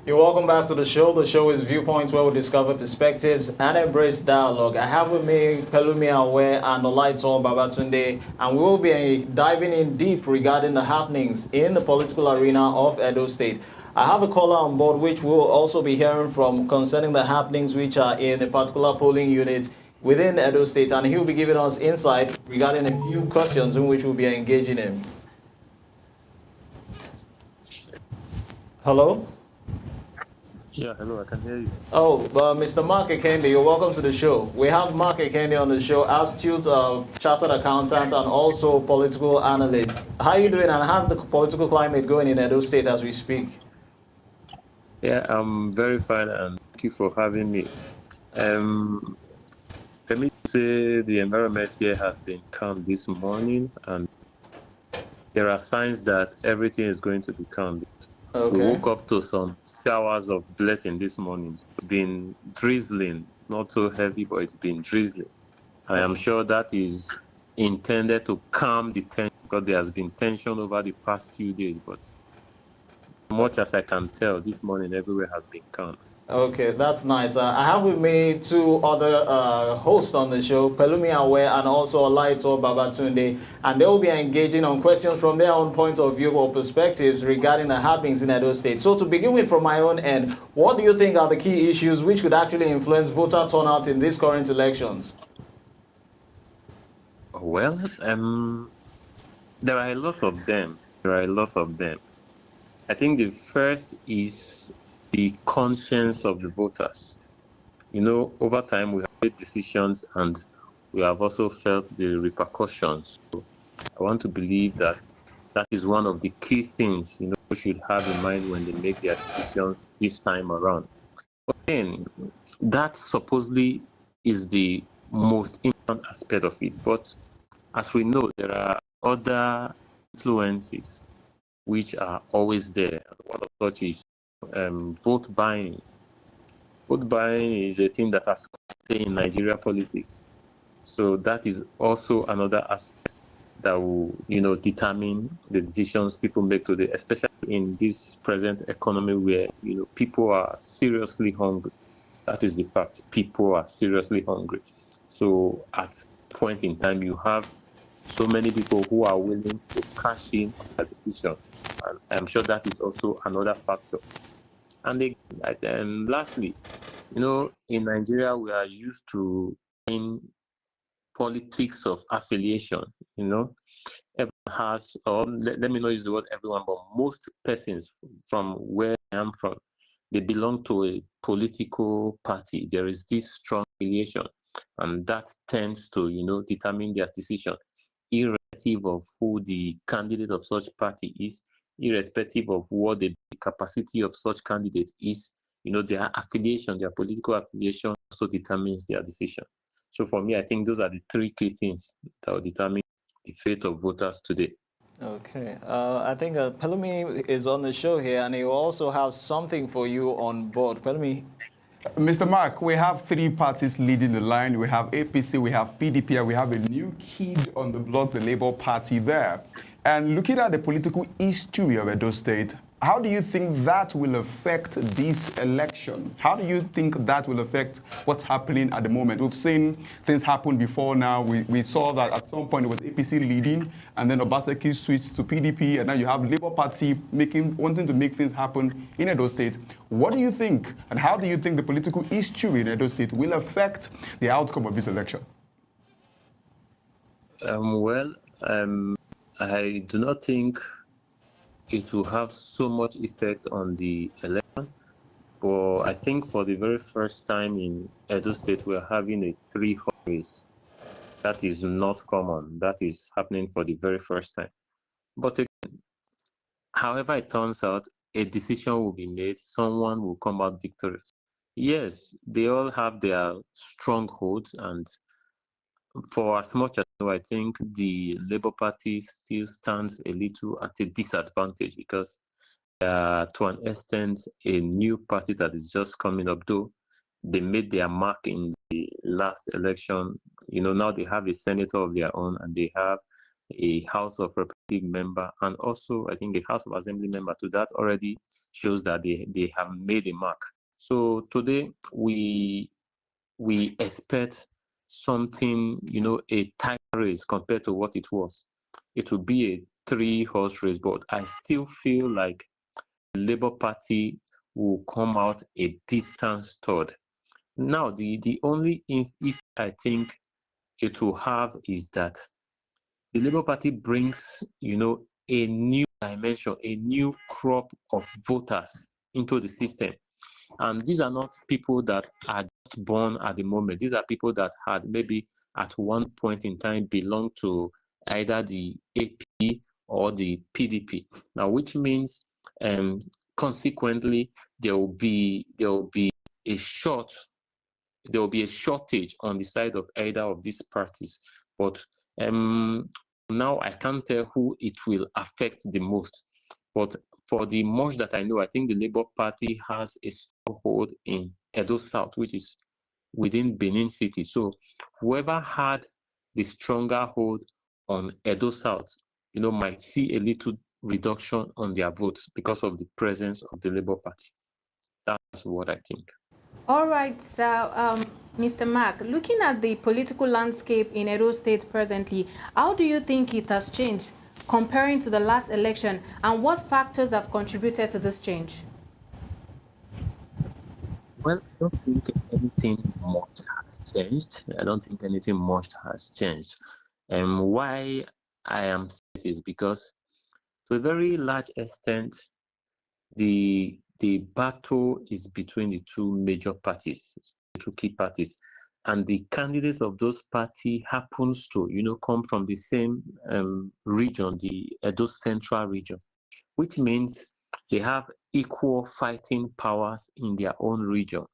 You're welcome back to the show. The show is Viewpoints, where we discover perspectives and embrace dialogue. I have with me Pelumi Awe and Olaito Babatunde, and we will be diving in deep regarding the happenings in the political arena of Edo State. I have a caller on board which we'll also be hearing from concerning the happenings which are in a particular polling unit within Edo State, and he'll be giving us insight regarding a few questions in which we'll be engaging in. Hello? Yeah, hello, I can hear you. Oh, Mr. Mark Ekende, you're welcome to the show. We have Mark Ekende on the show, astute chartered accountant and also political analyst. How are you doing, and how's the political climate going in Edo State as we speak? Yeah, I'm very fine, and thank you for having me. Let me say the environment here has been calm this morning, and there are signs that everything is going to be calm. We Okay. woke up to some showers of blessing this morning. It's been drizzling. It's not so heavy, but it's been drizzling. I am sure that is intended to calm the tension, because there has been tension over the past few days. But much as I can tell, this morning everywhere has been calm. Okay, that's nice. I have with me two other hosts on the show, Pelumi Awe and also Olaito Babatunde, and they will be engaging on questions from their own point of view or perspectives regarding the happenings in Edo State. So to begin with, from my own end, what do you think are the key issues which could actually influence voter turnout in these current elections? Well, there are a lot of them. I think the first is the conscience of the voters. Over time we have made decisions and we have also felt the repercussions. So I want to believe that that is one of the key things, we should have in mind when they make their decisions this time around. But then, that supposedly is the most important aspect of it. But as we know, there are other influences which are always there. One of such is vote buying. Vote buying is a thing that has come in Nigeria politics. So that is also another aspect that will, determine the decisions people make today, especially in this present economy where, people are seriously hungry. That is the fact. People are seriously hungry. So at a point in time, you have so many people who are willing to cash in on that decision. And I'm sure that is also another factor. And again, lastly, in Nigeria, we are used to in politics of affiliation. Everyone has, or let me not use the word everyone, but most persons from where I am from, they belong to a political party. There is this strong affiliation, and that tends to, determine their decision, irrespective of who the candidate of such party is, irrespective of what the capacity of such candidate is. Their affiliation, their political affiliation also determines their decision. So for me, I think those are the three key things that will determine the fate of voters today. Okay, I think Pelumi is on the show here, and he will also have something for you on board. Pelumi. Mr. Mark, we have three parties leading the line. We have APC, we have PDP, and we have a new kid on the block, the Labour Party there. And looking at the political history of Edo State, how do you think that will affect this election? How do you think that will affect what's happening at the moment? We've seen things happen before now. We saw that at some point it was APC leading, and then Obaseki switched to PDP, and now you have Labour Party wanting to make things happen in Edo State. What do you think, and how do you think the political history in Edo State will affect the outcome of this election? I do not think it will have so much effect on the election. But I think for the very first time in Edo State, we're having a three-horse race. That is not common. That is happening for the very first time. But again, however it turns out, a decision will be made. Someone will come out victorious. Yes, they all have their strongholds, and for as much as I think the Labour Party still stands a little at a disadvantage because to an extent a new party that is just coming up, though they made their mark in the last election. Now they have a senator of their own, and they have a House of Representative member, and also I think a House of Assembly member. So that already shows that they have made a mark. So today we expect something, a tight race compared to what it was. It will be a three-horse race, but I still feel like the Labour Party will come out a distant third. Now, the only issue I think it will have is that the Labour Party brings, a new dimension, a new crop of voters into the system. And these are not people that are just born at the moment. These are people that had maybe at one point in time belonged to either the AP or the PDP. Now, which means consequently there will be a short there will be a shortage on the side of either of these parties. But now I can't tell who it will affect the most. But for the much that I know, I think the Labour Party has a stronghold in Edo South, which is within Benin City. So whoever had the stronger hold on Edo South, might see a little reduction on their votes because of the presence of the Labour Party. That's what I think. All right, so Mr. Mark, looking at the political landscape in Edo State presently, how do you think it has changed comparing to the last election, and what factors have contributed to this change? Well, I don't think anything much has changed. I don't think anything much has changed. And why I am saying this is because, to a very large extent, the battle is between the two major parties, the two key parties, and the candidates of those parties happens to, come from the same region, the Edo Central region, which means they have equal fighting powers in their own region.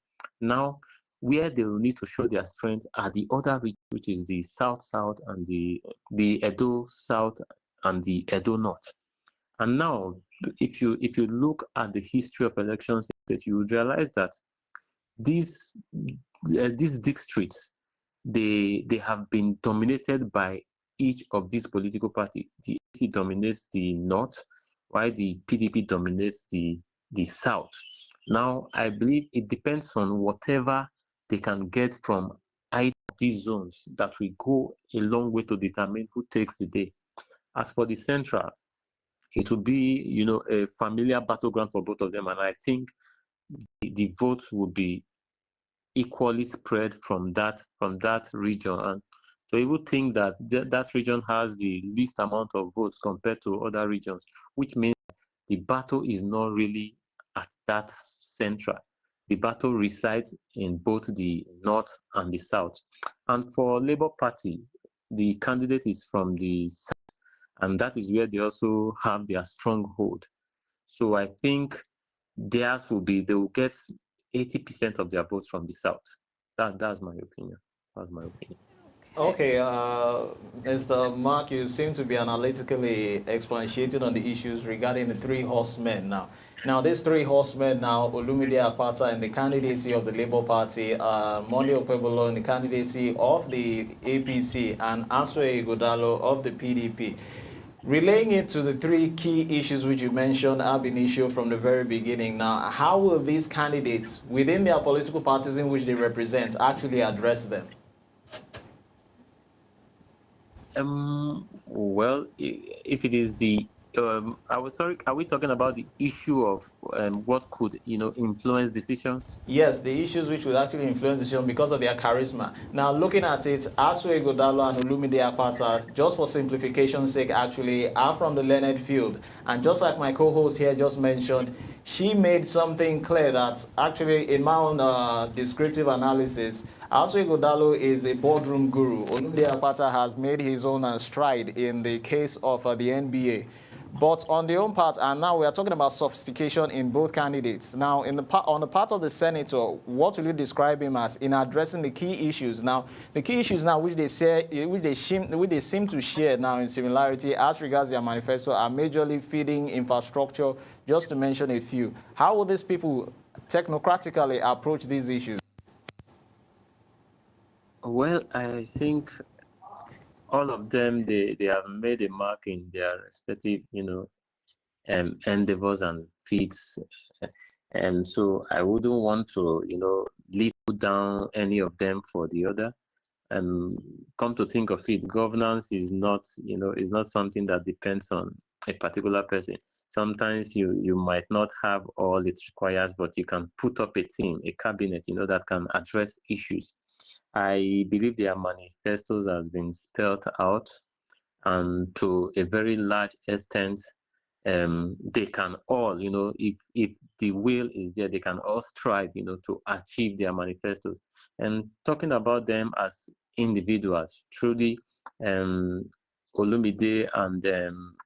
Now, where they will need to show their strength are the other region, which is the South South and the Edo South and the Edo North. And now, if you look at the history of elections, that you would realize that these these districts they have been dominated by each of these political parties. The AC dominates the north, while the PDP dominates the south. Now, I believe it depends on whatever they can get from either of these zones that will go a long way to determine who takes the day. As for the central, it will be, a familiar battleground for both of them, and I think the votes will be equally spread from that region. And so you would think that that region has the least amount of votes compared to other regions, which means the battle is not really at that central. The battle resides in both the north and the south. And for Labour Party, the candidate is from the south, and that is where they also have their stronghold. So I think theirs will be, they will get 80% of their votes from the south. That's my opinion. That's my opinion. Okay, Mr. Mark, you seem to be analytically expatiating on the issues regarding the three horsemen now. Now, these three horsemen now, Olumide Apata in the candidacy of the Labour Party, Monday Okpebholo in the candidacy of the APC, and Aswe Godalo of the PDP. Relaying it to the three key issues which you mentioned ab initio from the very beginning. Now, how will these candidates within their political parties in which they represent actually address them? Well, if it is I was sorry, are we talking about the issue of what could, influence decisions? Yes, the issues which would actually influence decision because of their charisma. Now, looking at it, Aswe Godalo and Olumide Apata, just for simplification's sake, actually are from the learned field. And just like my co-host here just mentioned, she made something clear that actually, in my own descriptive analysis, Aswe Godalo is a boardroom guru. Olumide Apata has made his own stride in the case of the NBA. But on the own part, and now we are talking about sophistication in both candidates. Now, on the part of the senator, what will you describe him as in addressing the key issues? Now, the key issues now which they seem to share now in similarity as regards their manifesto are majorly feeding infrastructure, just to mention a few. How will these people technocratically approach these issues? Well, I think all of them, they have made a mark in their respective, endeavors and feats. And so I wouldn't want to, lead down any of them for the other. And come to think of it, governance is not something that depends on a particular person. Sometimes you might not have all it requires, but you can put up a team, a cabinet, that can address issues. I believe their manifestos has been spelled out, and to a very large extent, they can all, if the will is there, they can all strive, to achieve their manifestos. And talking about them as individuals, truly, um, Olumide and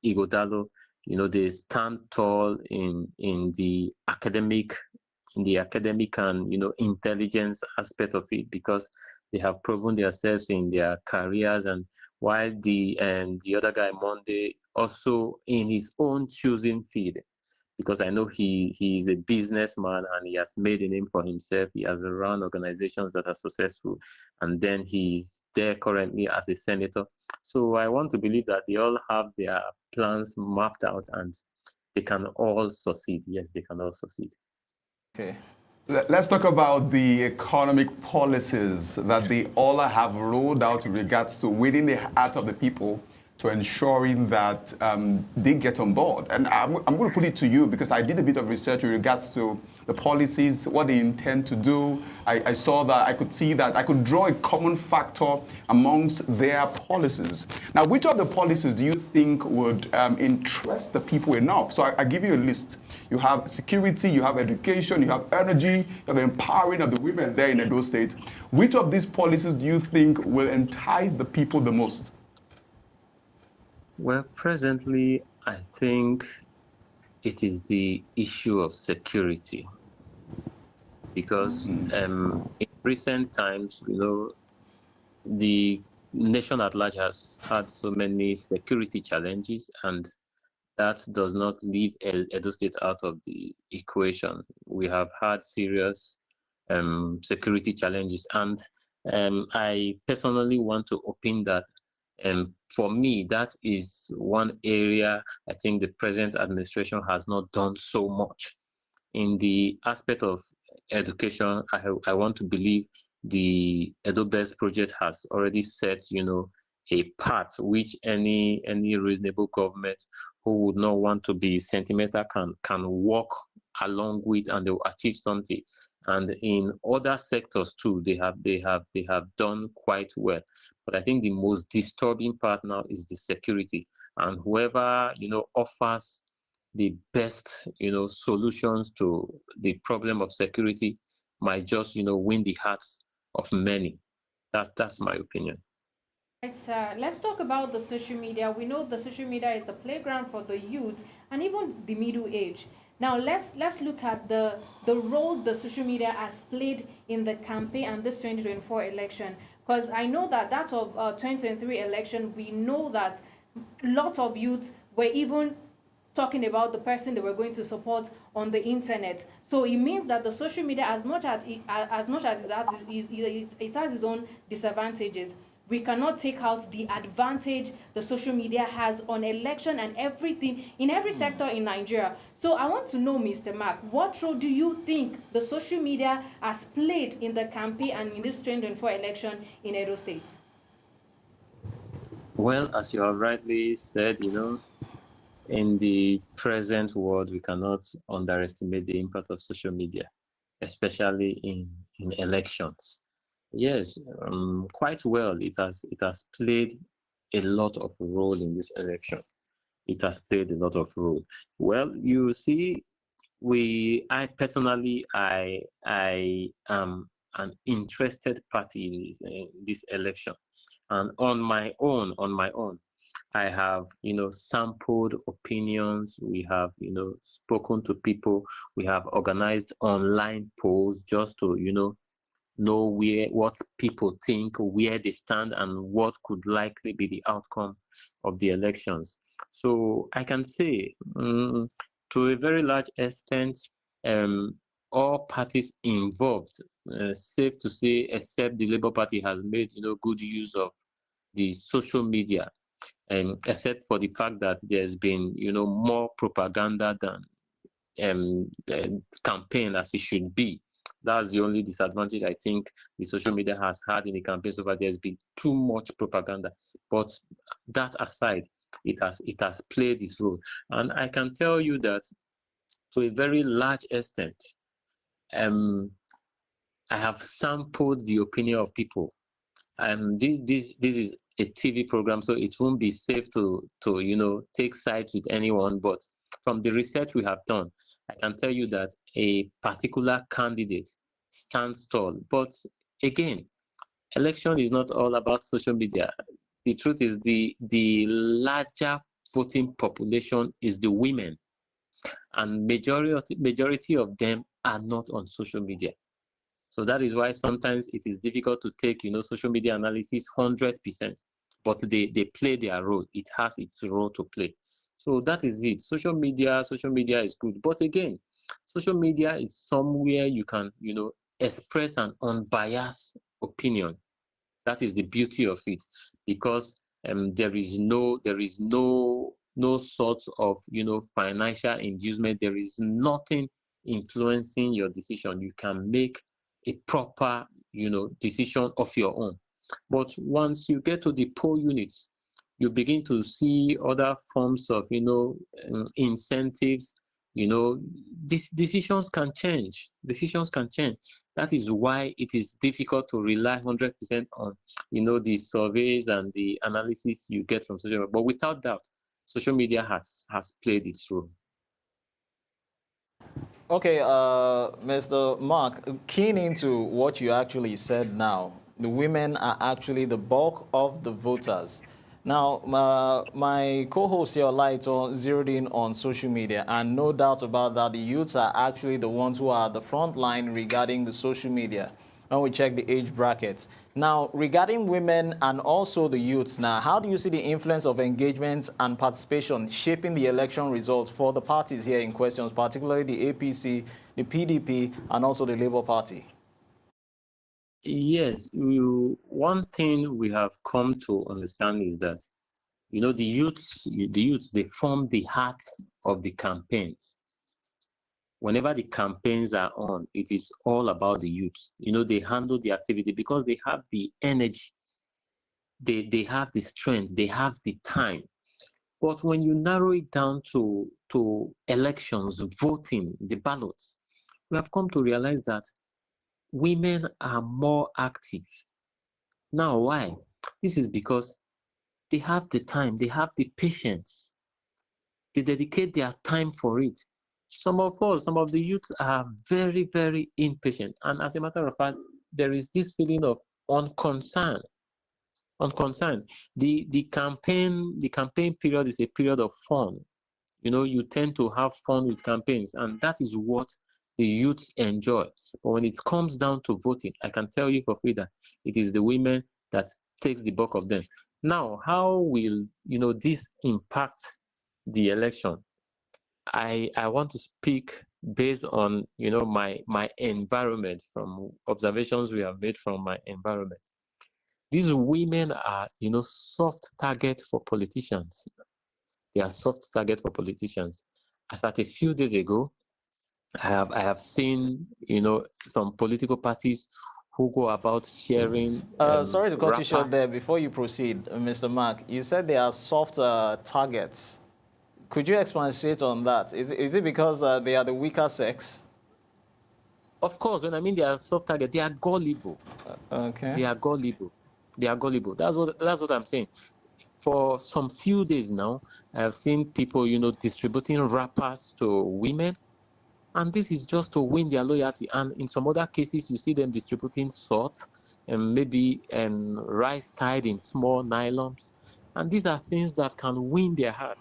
Igodalo, they stand tall in the academic and intelligence aspect of it, because they have proven themselves in their careers. And while the other guy Monday also in his own choosing field, because I know he is a businessman and he has made a name for himself. He has run organizations that are successful, and then he's there currently as a senator. So I want to believe that they all have their plans mapped out and they can all succeed. Yes, they can all succeed. Okay. Let's talk about the economic policies that they all have rolled out in regards to winning the heart of the people to ensuring that they get on board. And I'm going to put it to you because I did a bit of research in regards to the policies, what they intend to do. I saw that, I could see that, I could draw a common factor amongst their policies. Now, which of the policies do you think would interest the people enough? So I give you a list. You have security, you have education, you have energy, you have empowering of the women there in Edo State. Which of these policies do you think will entice the people the most? Well, presently, I think it is the issue of security, because in recent times, the nation at large has had so many security challenges, and that does not leave Edo State out of the equation. We have had serious security challenges, and I personally want to opine that for me, that is one area I think the present administration has not done so much. In the aspect of education, I want to believe the Edo Best project has already set, a path which any reasonable government who would not want to be sentimental can walk along with, and they will achieve something. And in other sectors too, they have done quite well. But I think the most disturbing part now is the security, and whoever offers the best solutions to the problem of security might just win the hearts of many. That's my opinion. Right, sir. Let's talk about the social media. We know the social media is the playground for the youth and even the middle age. Now let's look at the role the social media has played in the campaign and this 2024 election. Because I know that of 2023 election, we know that lots of youths were even talking about the person they were going to support on the internet. So it means that the social media, as much as it has its own disadvantages, we cannot take out the advantage the social media has on election and everything in every sector in Nigeria. So I want to know, Mr. Mark, what role do you think the social media has played in the campaign and in this 2024 election in Edo State? Well, as you have rightly said, in the present world, we cannot underestimate the impact of social media, especially in elections. Yes, quite well. It has played a lot of role in this election. It has played a lot of role. Well, you see, I personally, I am an interested party in this election, and on my own, I have sampled opinions. We have spoken to people. We have organized online polls just to know what people think, where they stand, and what could likely be the outcome of the elections. So I can say, to a very large extent, um, all parties involved, safe to say, except the Labour Party, has made good use of the social media, except for the fact that there's been, more propaganda than campaign as it should be. That's the only disadvantage I think the social media has had in the campaign so far. There's been too much propaganda. But that aside, it has played its role. And I can tell you that to a very large extent, I have sampled the opinion of people. And this is a TV program, so it won't be safe to take sides with anyone. But from the research we have done, I can tell you that a particular candidate stands tall. But again, election is not all about social media. The truth is the larger voting population is the women, and majority of them are not on social media. So that is why sometimes it is difficult to take, social media analysis 100%, but they play their role. It has its role to play. So that is it. Social media is good. But again, social media is somewhere you can, express an unbiased opinion. That is the beauty of it, because there is no sort of financial inducement. There is nothing influencing your decision. You can make a proper decision of your own. But once you get to the poll units, you begin to see other forms of incentives. Decisions can change. That is why it is difficult to rely 100% on the surveys and the analysis you get from social media. But without doubt, social media has played its role. Okay, Mr. Mark, keying into what you actually said now, the women are actually the bulk of the voters. Now, my co-host here, Lighton, zeroed in on social media, and no doubt about that, the youths are actually the ones who are at the front line regarding the social media when we check the age brackets. Now, regarding women and also the youths now, how do you see the influence of engagement and participation shaping the election results for the parties here in questions, particularly the APC, the PDP, and also the Labour Party? Yes, one thing we have come to understand is that, the youths, they form the heart of the campaigns. Whenever the campaigns are on, it is all about the youths. They handle the activity because they have the energy, they have the strength, they have the time. But when you narrow it down to elections, voting, the ballots, we have come to realize that women are more active. Now, why? This is because they have the time, they have the patience, they dedicate their time for it. Some of the youths are very, very impatient. And as a matter of fact, there is this feeling of unconcern. Unconcern. The campaign period is a period of fun. You tend to have fun with campaigns, and that is what the youths enjoy. But when it comes down to voting, I can tell you for free that it is the women that takes the bulk of them. Now, how will this impact the election? I want to speak based on my environment, from observations we have made from my environment. These women are soft target for politicians. They are soft target for politicians. As at a few days ago, I have seen some political parties who go about sharing Sorry to cut you wrapper. short there. Before you proceed, Mr. Mark, you said they are soft targets. Could you expatiate on that? Is it because they are the weaker sex? Of course, when I mean they are soft target, they are gullible. Okay. They are gullible. They are gullible. That's what I'm saying. For some few days now, I have seen people, distributing wrappers to women, and this is just to win their loyalty. And in some other cases, you see them distributing salt and maybe rice tied in small nylons. And these are things that can win their hearts.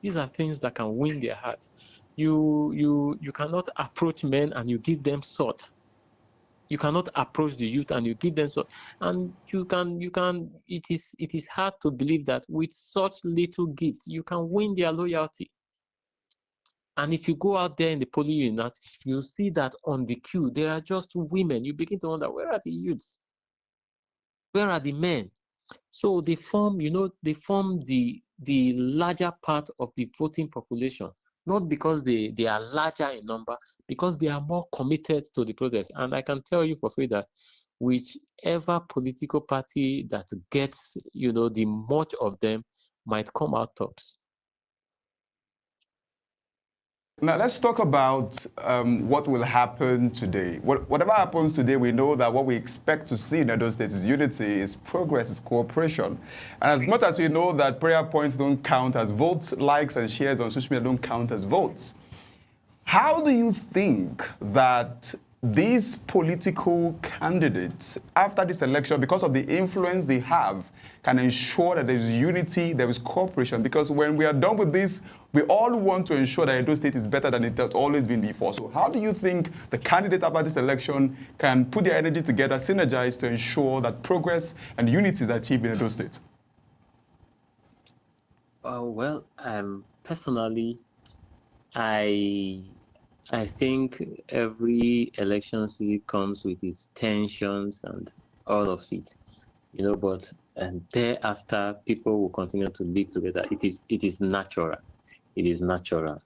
These are things that can win their hearts. You cannot approach men and you give them salt. You cannot approach the youth and you give them salt. And it is hard to believe that with such little gift you can win their loyalty. And if you go out there in the polling unit, you see that on the queue there are just women. You begin to wonder, where are the youths? Where are the men? So they form, they form the larger part of the voting population, not because they are larger in number, because they are more committed to the process. And I can tell you for free that whichever political party that gets, the much of them might come out tops. Now let's talk about what will happen today. Whatever happens today, we know that what we expect to see in Edo State is unity, is progress, is cooperation. And as much as we know that prayer points don't count as votes, likes and shares on social media don't count as votes, how do you think that these political candidates, after this election, because of the influence they have, can ensure that there is unity, there is cooperation? Because when we are done with this, we all want to ensure that Edo State is better than it has always been before. So how do you think the candidate after this election can put their energy together, synergize to ensure that progress and unity is achieved in Edo State? Well, personally, I think every election season comes with its tensions and all of it, but thereafter people will continue to live together. It is natural. It is natural.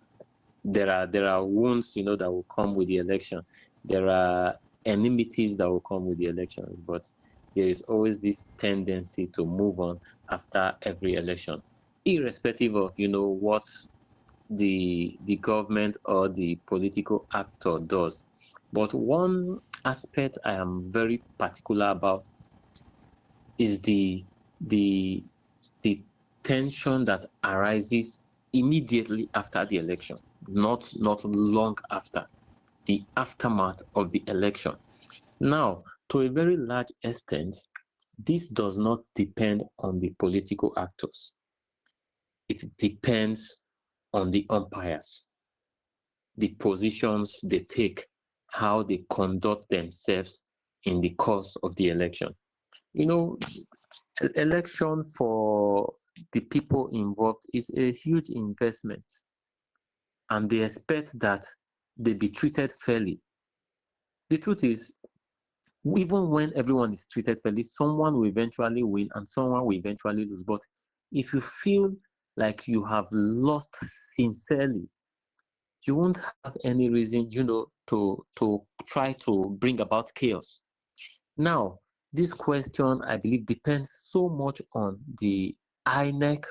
There are wounds, that will come with the election. There are enmities that will come with the election, but there is always this tendency to move on after every election, irrespective of what the government or the political actor does. But one aspect I am very particular about is the tension that arises immediately after the election, not long after, the aftermath of the election. Now, to a very large extent, this does not depend on the political actors. It depends on the umpires, the positions they take, how they conduct themselves in the course of the election. Election for the people involved is a huge investment, and they expect that they be treated fairly. The truth is, even when everyone is treated fairly, someone will eventually win and someone will eventually lose. But if you feel like you have lost sincerely, you won't have any reason, to try to bring about chaos. Now, this question, I believe, depends so much on the INEC.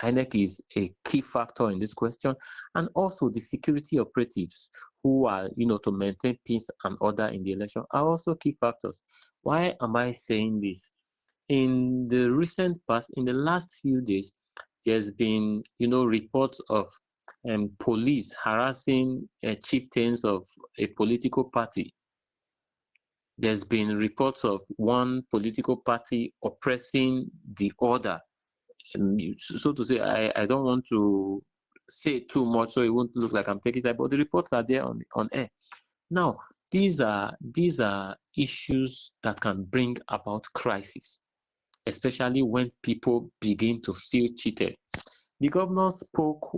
INEC is a key factor in this question, and also the security operatives who are, to maintain peace and order in the election are also key factors. Why am I saying this? In the recent past, in the last few days, there's been, reports of police harassing chieftains of a political party. There's been reports of one political party oppressing the other. So to say, I don't want to say too much so it won't look like I'm taking side, but the reports are there on air. Now, these are issues that can bring about crisis, especially when people begin to feel cheated. The governor spoke,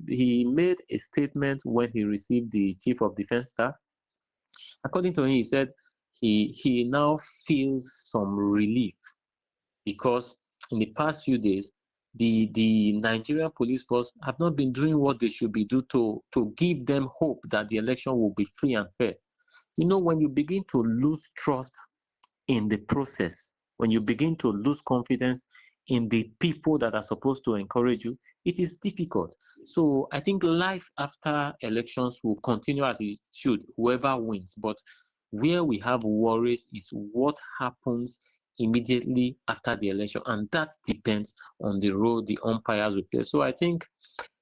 he made a statement when he received the Chief of Defense Staff. According to him, he said he now feels some relief because in the past few days, the Nigerian police force have not been doing what they should be do to give them hope that the election will be free and fair. When you begin to lose trust in the process, when you begin to lose confidence in the people that are supposed to encourage you, it is difficult. So I think life after elections will continue as it should, whoever wins. But where we have worries is what happens immediately after the election, and that depends on the role the umpires will play. So I think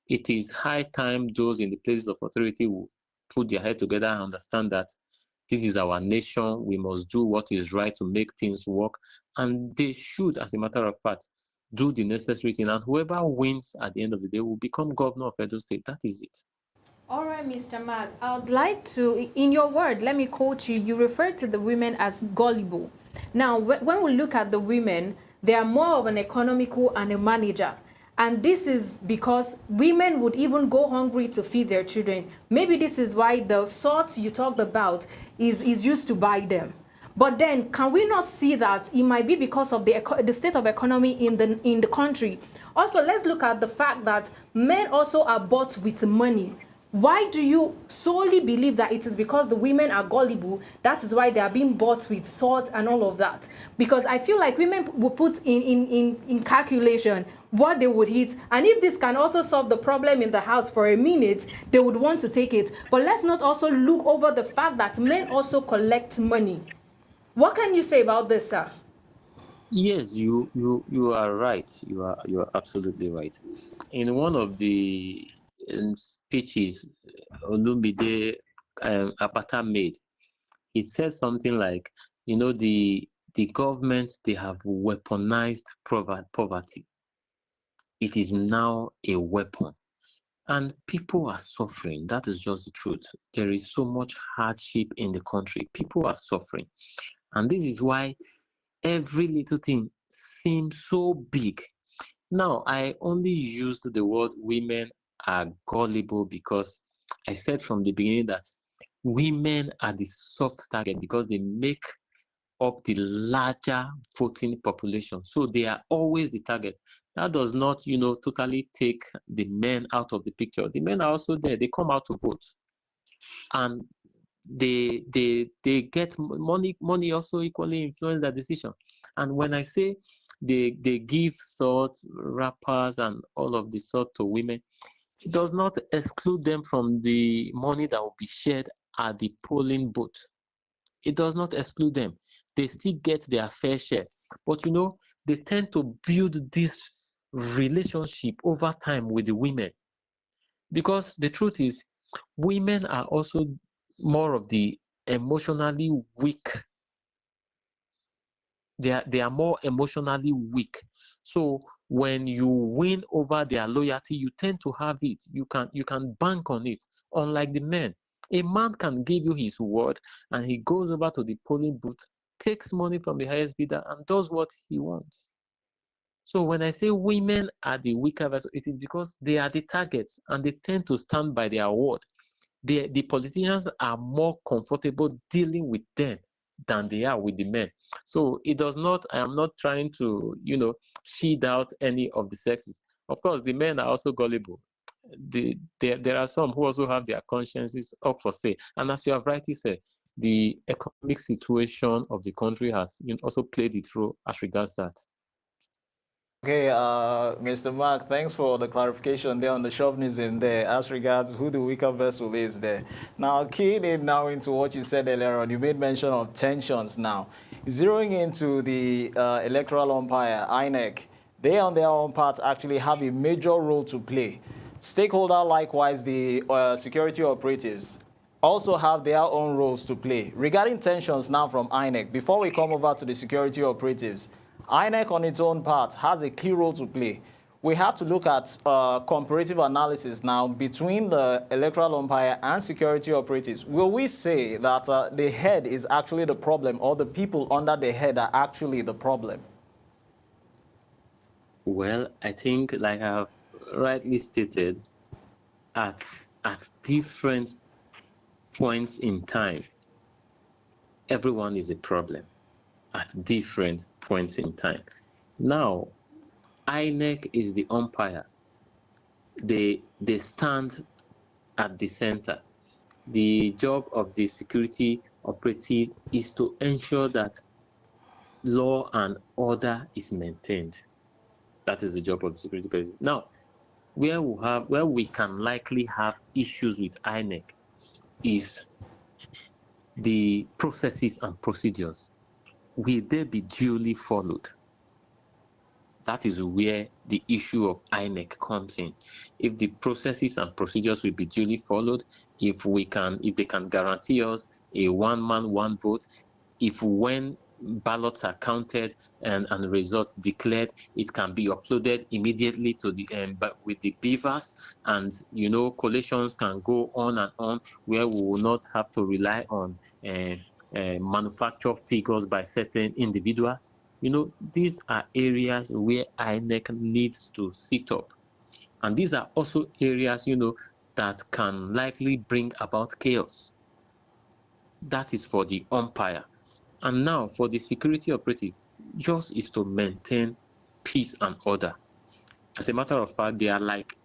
it is high time those in the places of authority will put their head together and understand that this is our nation. We must do what is right to make things work. And they should, as a matter of fact, do the necessary thing. And whoever wins at the end of the day will become governor of Edo State. That is it. All right, Mr. Mark, I would like to, in your word, let me quote you. You referred to the women as gullible. Now, when we look at the women, they are more of an economical and a manager. And this is because women would even go hungry to feed their children. Maybe this is why the salt you talked about is used to buy them. But then, can we not see that it might be because of the state of economy in the country? Also, let's look at the fact that men also are bought with money. Why do you solely believe that it is because the women are gullible, that is why they are being bought with swords and all of that? Because I feel like women will put in calculation what they would hit, and if this can also solve the problem in the house for a minute, they would want to take it. But let's not also look over the fact that men also collect money. What can you say about this, sir? Yes, you are right. You are absolutely right. In one of the speeches Olumide Apata made, it says something like, the government, they have weaponized poverty. It is now a weapon. And people are suffering. That is just the truth. There is so much hardship in the country. People are suffering. And this is why every little thing seems so big. Now, I only used the word women are gullible because I said from the beginning that women are the soft target because they make up the larger voting population. So they are always the target. That does not, totally take the men out of the picture. The men are also there. They come out to vote. And they get money. Money also equally influence the decision. And when I say they give swords, wrappers, and all of the sort to women, it does not exclude them from the money that will be shared at the polling booth. It does not exclude them. They still get their fair share. But they tend to build this relationship over time with the women. Because the truth is, women are also more of the emotionally weak. They are more emotionally weak. So when you win over their loyalty, you tend to have it. You can bank on it. Unlike the men, a man can give you his word, and he goes over to the polling booth, takes money from the highest bidder, and does what he wants. So when I say women are the weaker vessel, it is because they are the targets and they tend to stand by their word. The politicians are more comfortable dealing with them than they are with the men. So it does not, I am not trying to, shield out any of the sexes. Of course, the men are also gullible. There are some who also have their consciences up for say. And as you have rightly said, the economic situation of the country has also played its role as regards that. Okay, Mr. Mark, thanks for the clarification there on the chauvinism there as regards who the weaker vessel is there. Now, keying in now into what you said earlier on, you made mention of tensions now. Zeroing into the electoral umpire, INEC, they on their own part actually have a major role to play. Stakeholder, likewise, the security operatives, also have their own roles to play. Regarding tensions now from INEC, before we come over to the security operatives, INEC on its own part has a key role to play. We have to look at comparative analysis now between the electoral umpire and security operatives. Will we say that the head is actually the problem, or the people under the head are actually the problem? Well, I think, like I've rightly stated, at different points in time, everyone is a problem at different points in time. Now, INEC is the umpire. They stand at the center. The job of the security operative is to ensure that law and order is maintained. That is the job of the security operative. Now, where we can likely have issues with INEC is the processes and procedures. Will they be duly followed? That is where the issue of INEC comes in. If the processes and procedures will be duly followed, if they can guarantee us a one-man, one vote, if when ballots are counted and results declared, it can be uploaded immediately to the but with the beavers, and collations can go on and on, where we will not have to rely on manufactured figures by certain individuals. These are areas where INEC needs to sit up. And these are also areas, that can likely bring about chaos. That is for the umpire. And now for the security operative, just is to maintain peace and order. As a matter of fact, they are like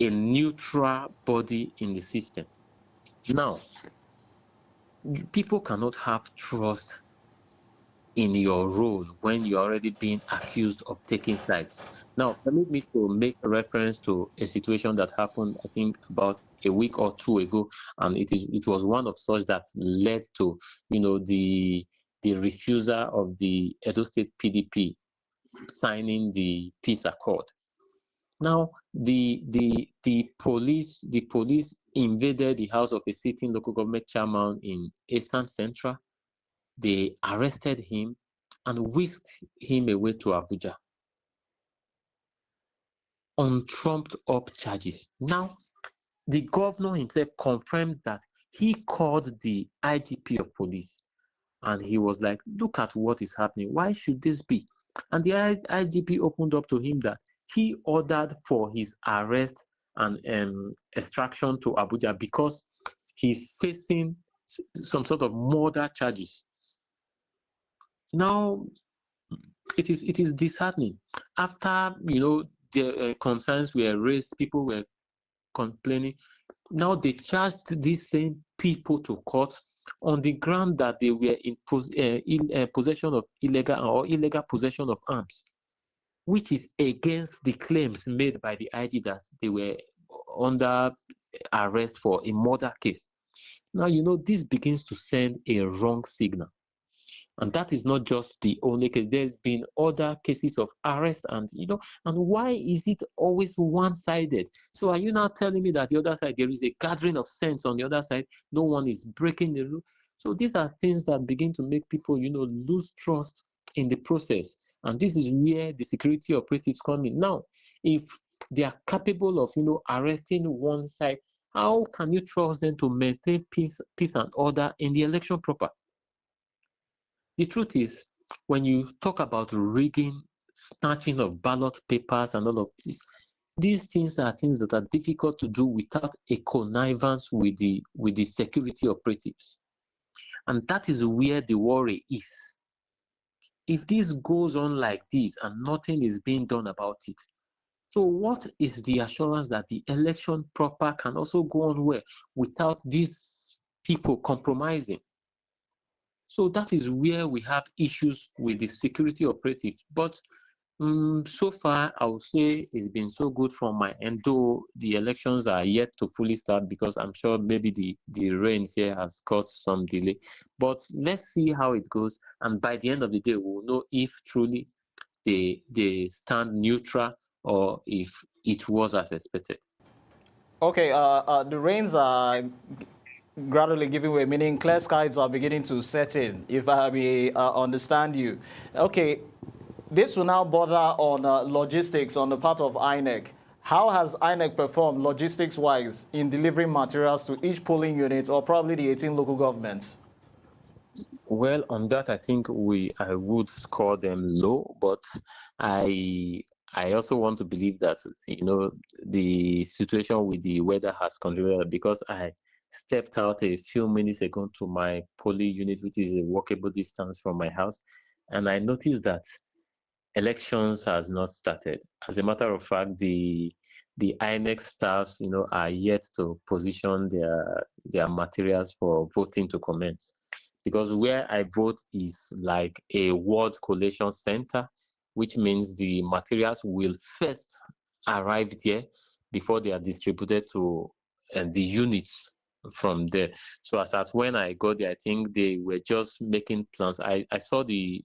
a neutral body in the system. Now, people cannot have trust in your role when you're already being accused of taking sides. Now, permit me to make reference to a situation that happened, I think, about a week or two ago, and it was one of such that led to, the refusal of the Edo State PDP signing the peace accord. Now, the police invaded the house of a sitting local government chairman in Esan Central. They arrested him and whisked him away to Abuja on trumped up charges. Now, the governor himself confirmed that he called the IGP of police and he was like, look at what is happening. Why should this be? And the IGP opened up to him that he ordered for his arrest and extraction to Abuja because he's facing some sort of murder charges. Now, it is disheartening. After the concerns were raised, people were complaining. Now they charged these same people to court on the ground that they were in possession of illegal possession of arms, which is against the claims made by the IG that they were under arrest for a murder case. Now this begins to send a wrong signal. And that is not just the only case. There's been other cases of arrest, and why is it always one-sided? So are you now telling me that the other side, there is a gathering of sense on the other side, no one is breaking the rule? So these are things that begin to make people, lose trust in the process. And this is where the security operatives come in. Now, if they are capable of, arresting one side, how can you trust them to maintain peace and order in the election proper? The truth is, when you talk about rigging, snatching of ballot papers and all of this, these things are things that are difficult to do without a connivance with the security operatives. And that is where the worry is. If this goes on like this and nothing is being done about it, so what is the assurance that the election proper can also go on well without these people compromising? So that is where we have issues with the security operative. But so far, I would say it's been so good from my end, though the elections are yet to fully start because I'm sure maybe the rains here has caused some delay. But let's see how it goes. And by the end of the day, we'll know if truly they stand neutral or if it was as expected. Okay, the rains are gradually giving way, meaning clear skies are beginning to set in, if I may understand you. Okay, this will now bother on logistics on the part of INEC. How has INEC performed logistics-wise in delivering materials to each polling unit or probably the 18 local governments? Well, on that, I think I would score them low, but I also want to believe that the situation with the weather has contributed because I stepped out a few minutes ago to my polling unit, which is a walkable distance from my house, and I noticed that elections has not started. As a matter of fact, the INEC staffs, are yet to position their materials for voting to commence. Because where I vote is like a ward collation center, which means the materials will first arrive there before they are distributed to the units from there. So as at when I got there, I think they were just making plans. I saw the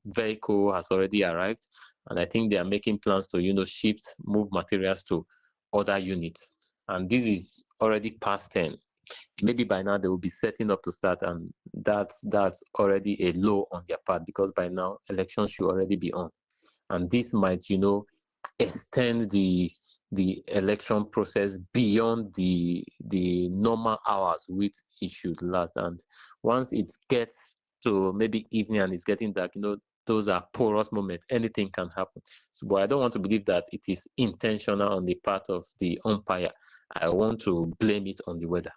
vehicle has already arrived, and I think they are making plans to shift, move materials to other units. And this is already past 10. Maybe by now they will be setting up to start, and that's already a low on their part because by now elections should already be on, and this might extend the election process beyond the normal hours which it should last. And once it gets to maybe evening and it's getting dark, those are porous moments. Anything can happen. So, but I don't want to believe that it is intentional on the part of the umpire. I want to blame it on the weather.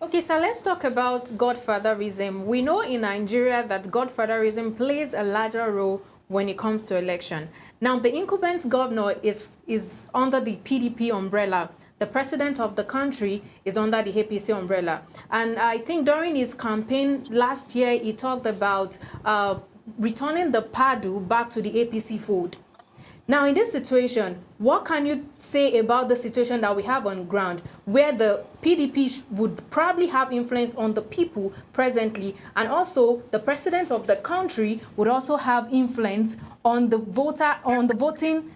Okay, so let's talk about Godfatherism. We know in Nigeria that Godfatherism plays a larger role when it comes to election. Now, the incumbent governor is under the PDP umbrella. The president of the country is under the APC umbrella. And I think during his campaign last year, he talked about returning the PADU back to the APC fold. Now, in this situation, what can you say about the situation that we have on ground where the PDP would probably have influence on the people presently, and also the president of the country would also have influence on the voting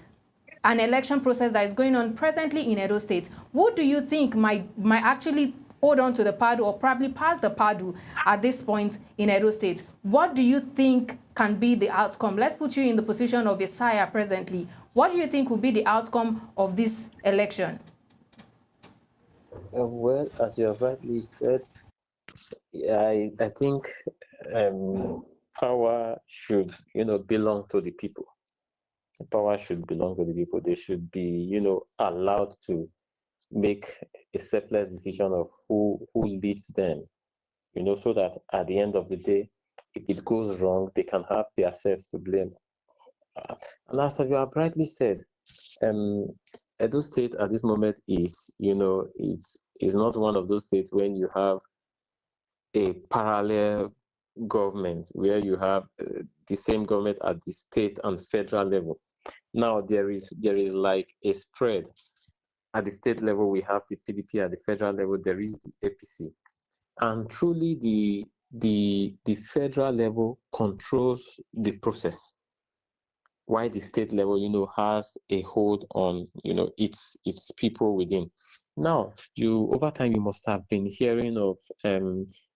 and election process that is going on presently in Edo State? What do you think might actually hold on to the PADU or probably pass the PADU at this point in Edo State? What do you think can be the outcome? Let's put you in the position of a sire presently. What do you think will be the outcome of this election? Well, as you have rightly said, I think power should, belong to the people. The power should belong to the people. They should be, allowed to make a selfless decision of who leads them, so that at the end of the day, if it goes wrong, they can have themselves to blame. Uh, and as you have rightly said, um, Edo State at this moment is, it's not one of those states when you have a parallel government where you have the same government at the state and federal level. Now there is like a spread. At the state level, we have the PDP. At the federal level, there is the APC. And truly, the federal level controls the process, while the state level, has a hold on, its people within. Now, you over time, you must have been hearing of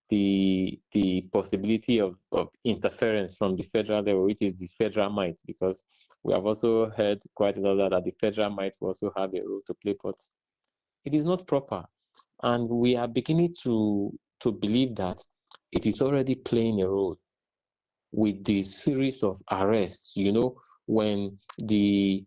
the possibility of interference from the federal level, which is the federal might, because we have also heard quite a lot that the federal might also have a role to play, but it is not proper. And we are beginning to believe that it is already playing a role with the series of arrests, when the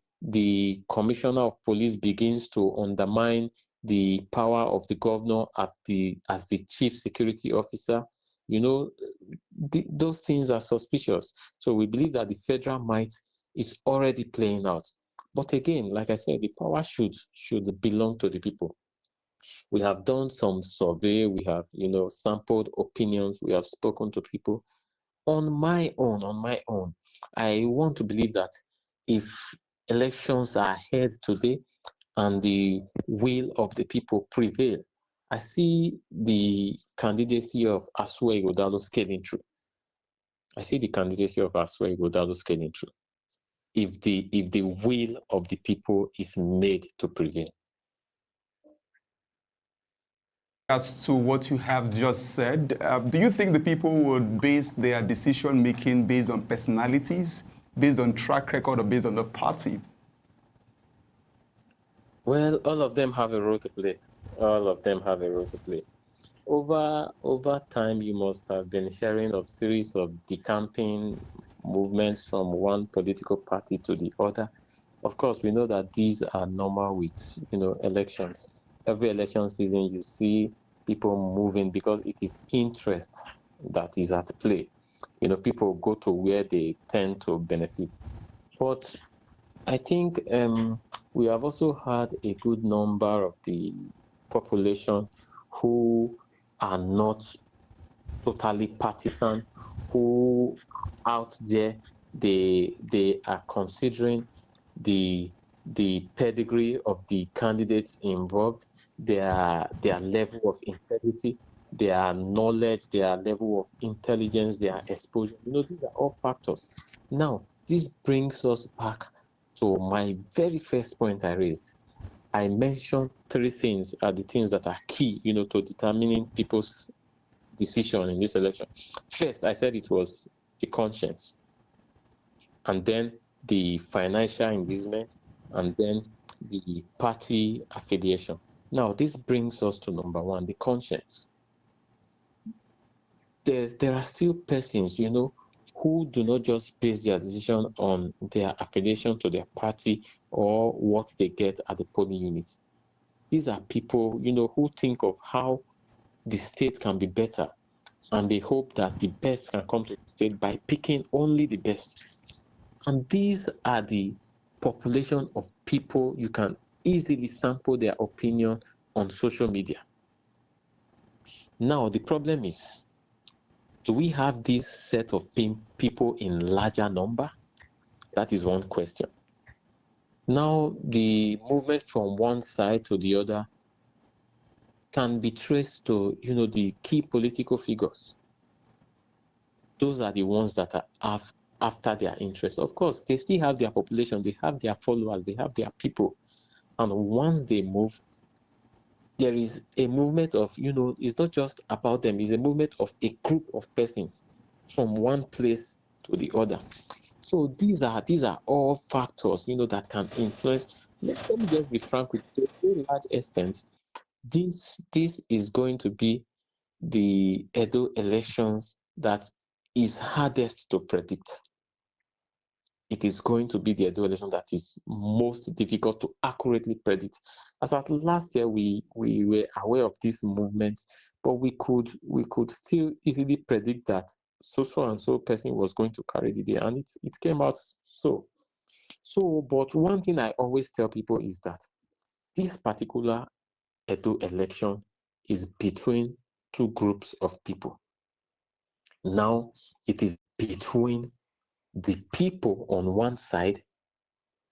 commissioner of police begins to undermine the power of the governor as the chief security officer, those things are suspicious. So we believe that the federal might is already playing out. But again, like I said, the power should belong to the people. We have done some survey, we have, sampled opinions, we have spoken to people. On my own, I want to believe that if elections are held today and the will of the people prevail, I see the candidacy of Asua Igodalo scaling through. I see the candidacy of Asua Igodalo scaling through. If the will of the people is made to prevail. As to what you have just said, do you think the people would base their decision making based on personalities, based on track record, or based on the party? Well, all of them have a role to play. All of them have a role to play. Over time, you must have been hearing of series of decamping movements from one political party to the other. Of course, we know that these are normal with elections. Every election season, you see people moving because it is interest that is at play. People go to where they tend to benefit. But I think we have also had a good number of the population who are not totally partisan, who out there they are considering the pedigree of the candidates involved, their level of integrity, their knowledge, their level of intelligence, their exposure. These are all factors. Now, this brings us back to my very first point I raised. I mentioned three things are the things that are key, to determining people's decision in this election. First, I said it was the conscience, and then the financial engagement, and then the party affiliation. Now, this brings us to number one, the conscience. There are still persons, who do not just base their decision on their affiliation to their party or what they get at the polling unit. These are people, who think of how the state can be better, and they hope that the best can come to the state by picking only the best. And these are the population of people you can easily sample their opinion on social media. Now, the problem is, do we have this set of people in larger number? That is one question. Now, the movement from one side to the other can be traced to, the key political figures. Those are the ones that are after their interests. Of course, they still have their population, they have their followers, they have their people. And once they move, there is a movement of, it's not just about them, it's a movement of a group of persons from one place to the other. So these are all factors, that can influence. Let me just be frank with you, to a very large extent, this is going to be the Edo elections that is hardest to predict. It is going to be the Edo election that is most difficult to accurately predict. As at last year, we were aware of this movement, but we could still easily predict that so and so person was going to carry the day, and it came out so. But one thing I always tell people is that this particular Edo election is between two groups of people. Now it is between the people on one side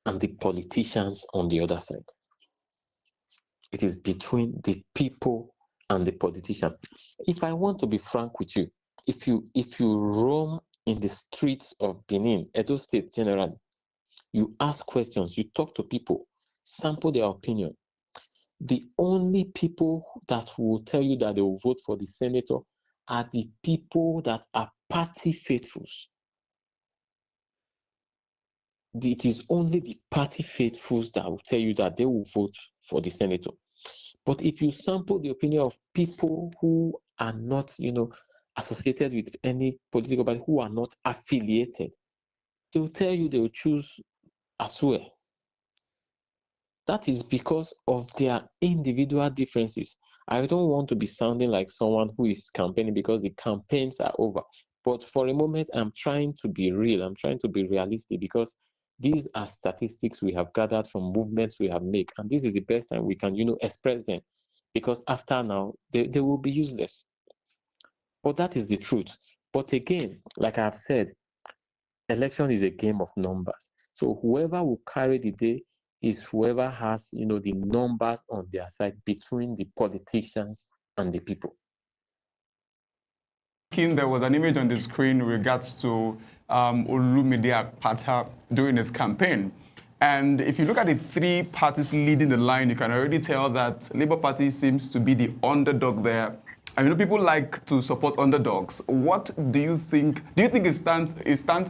and the politicians on the other side. It is between the people and the politician. If I want to be frank with you, if you roam in the streets of Benin, Edo State generally, you ask questions, you talk to people, sample their opinion, the only people that will tell you that they will vote for the senator are the people that are party faithfuls. It is only the party faithfuls that will tell you that they will vote for the senator. But if you sample the opinion of people who are not, associated with any political party, who are not affiliated, they will tell you they will choose as well. That is because of their individual differences. I don't want to be sounding like someone who is campaigning because the campaigns are over. But for a moment, I'm trying to be real. I'm trying to be realistic because these are statistics we have gathered from movements we have made. And this is the best time we can, express them. Because after now, they will be useless. But that is the truth. But again, like I've said, election is a game of numbers. So whoever will carry the day is whoever has, the numbers on their side between the politicians and the people. There was an image on the screen in regards to Olumide Akpata during his campaign. And if you look at the three parties leading the line, you can already tell that Labour Party seems to be the underdog there. And people like to support underdogs. What do you think? Do you think it stands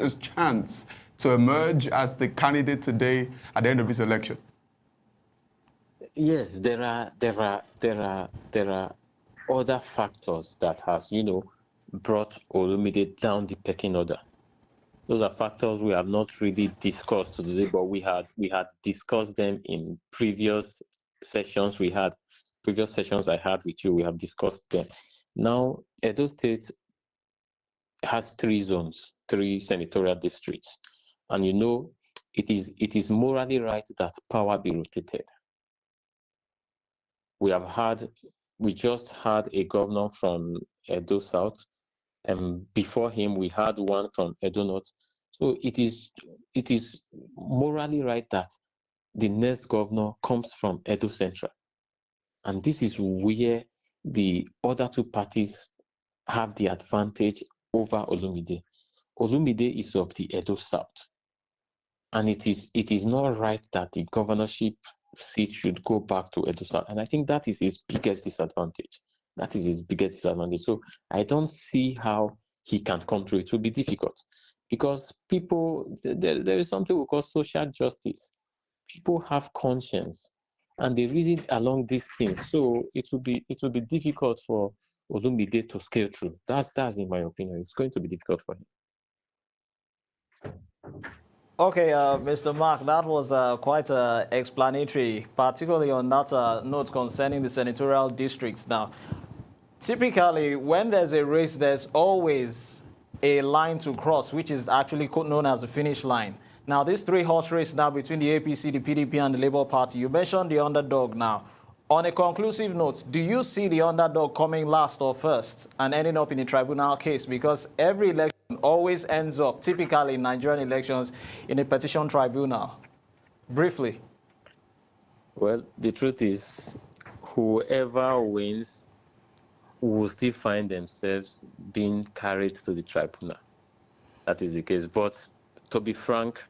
a chance to emerge as the candidate today at the end of this election? Yes, there are other factors that has, brought Olumide down the pecking order. Those are factors we have not really discussed today, but we had discussed them in previous sessions I had with you. We have discussed them. Now, Edo State has 3 zones, 3 senatorial districts, and it is morally right that power be rotated. We just had a governor from Edo South, and before him we had one from Edo North. So it is morally right that the next governor comes from Edo Central. And this is where the other 2 parties have the advantage over Olumide. Olumide is of the Edo South. And it is not right that the governorship seat should go back to Edo South. And I think that is his biggest disadvantage. So I don't see how he can come through. It will be difficult because people, there is something we call social justice. People have conscience and they reason along these things. So it will be difficult for Olumide to scale through. That's in my opinion. It's going to be difficult for him. Okay, Mr. Mark, that was quite explanatory, particularly on that note concerning the senatorial districts. Now, Typically, when there's a race, there's always a line to cross, which is actually known as the finish line. Now, this three-horse race now between the APC, the PDP, and the Labour Party, you mentioned the underdog now. On a conclusive note, do you see the underdog coming last or first and ending up in a tribunal case? Because every election always ends up, typically in Nigerian elections, in a petition tribunal. Briefly. Well, the truth is, whoever wins will still find themselves being carried to the tribunal. That is the case. But to be frank,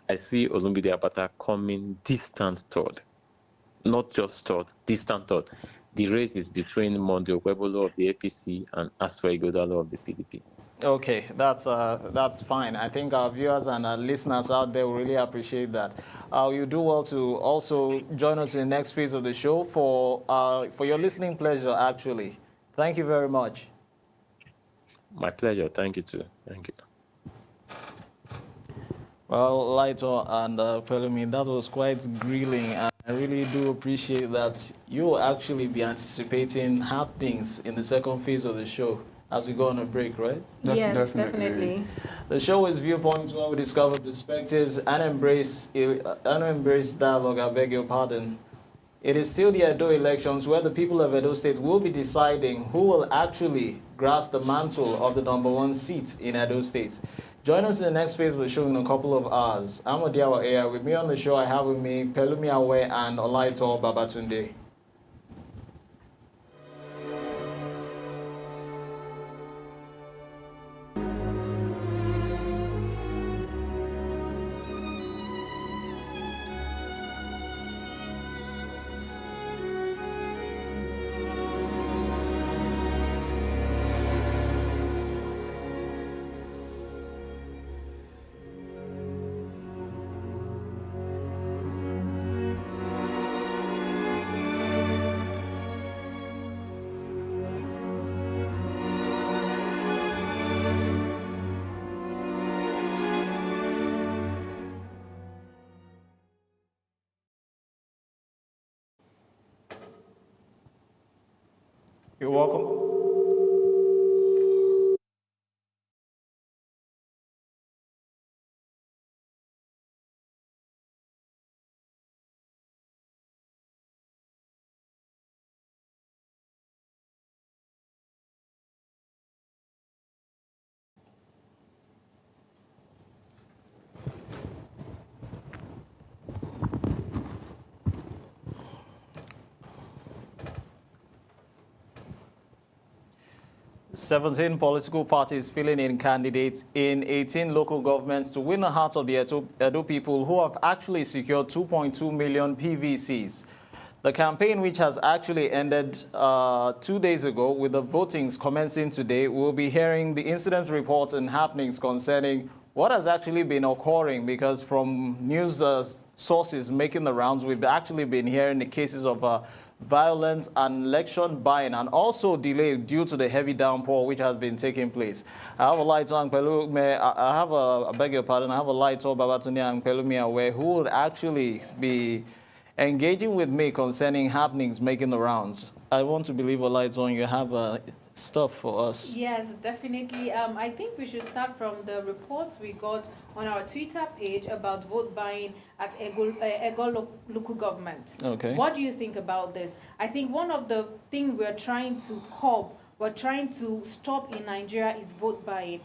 I see Olumbide Abata coming distant third. Not just third, distant third. The race is between Monday Okwebolo of the APC and Aswa Igodalo of the PDP. Okay, that's fine. I think our viewers and our listeners out there will really appreciate that. You do well to also join us in the next phase of the show for your listening pleasure, actually. Thank you very much. My pleasure. Thank you, too. Thank you. Well, Laito and Pelumi, that was quite grilling, and I really do appreciate that you will actually be anticipating happenings in the second phase of the show as we go on a break, right? Yes, definitely. The show is Viewpoints, where we discover perspectives and embrace dialogue. I beg your pardon. It is still the Edo elections where the people of Edo State will be deciding who will actually grasp the mantle of the #1 seat in Edo State. Join us in the next phase of the show in a couple of hours. I'm Odiawa Aya. With me on the show, I have with me Pelumi Awe and Olaito Babatunde. You're welcome. Seventeen political parties filling in candidates in 18 local governments to win the hearts of the Edo people who have actually secured 2.2 million PVCs. The campaign, which has actually ended 2 days ago with the votings commencing today, we'll be hearing the incident reports and happenings concerning what has actually been occurring, because from news sources making the rounds, we've actually been hearing the cases of violence and election buying, and also delay due to the heavy downpour which has been taking place. I have a light on Pelume. I beg your pardon. I have a light on Babatunde and Pelumi Awe, who would actually be engaging with me concerning happenings making the rounds. I want to believe a light on. You have stuff for us. Yes, definitely. I think we should start from the reports we got on our Twitter page about vote buying at Ego local government. Okay. What do you think about this? I think one of the things we're trying to curb, we're trying to stop in Nigeria is vote buying.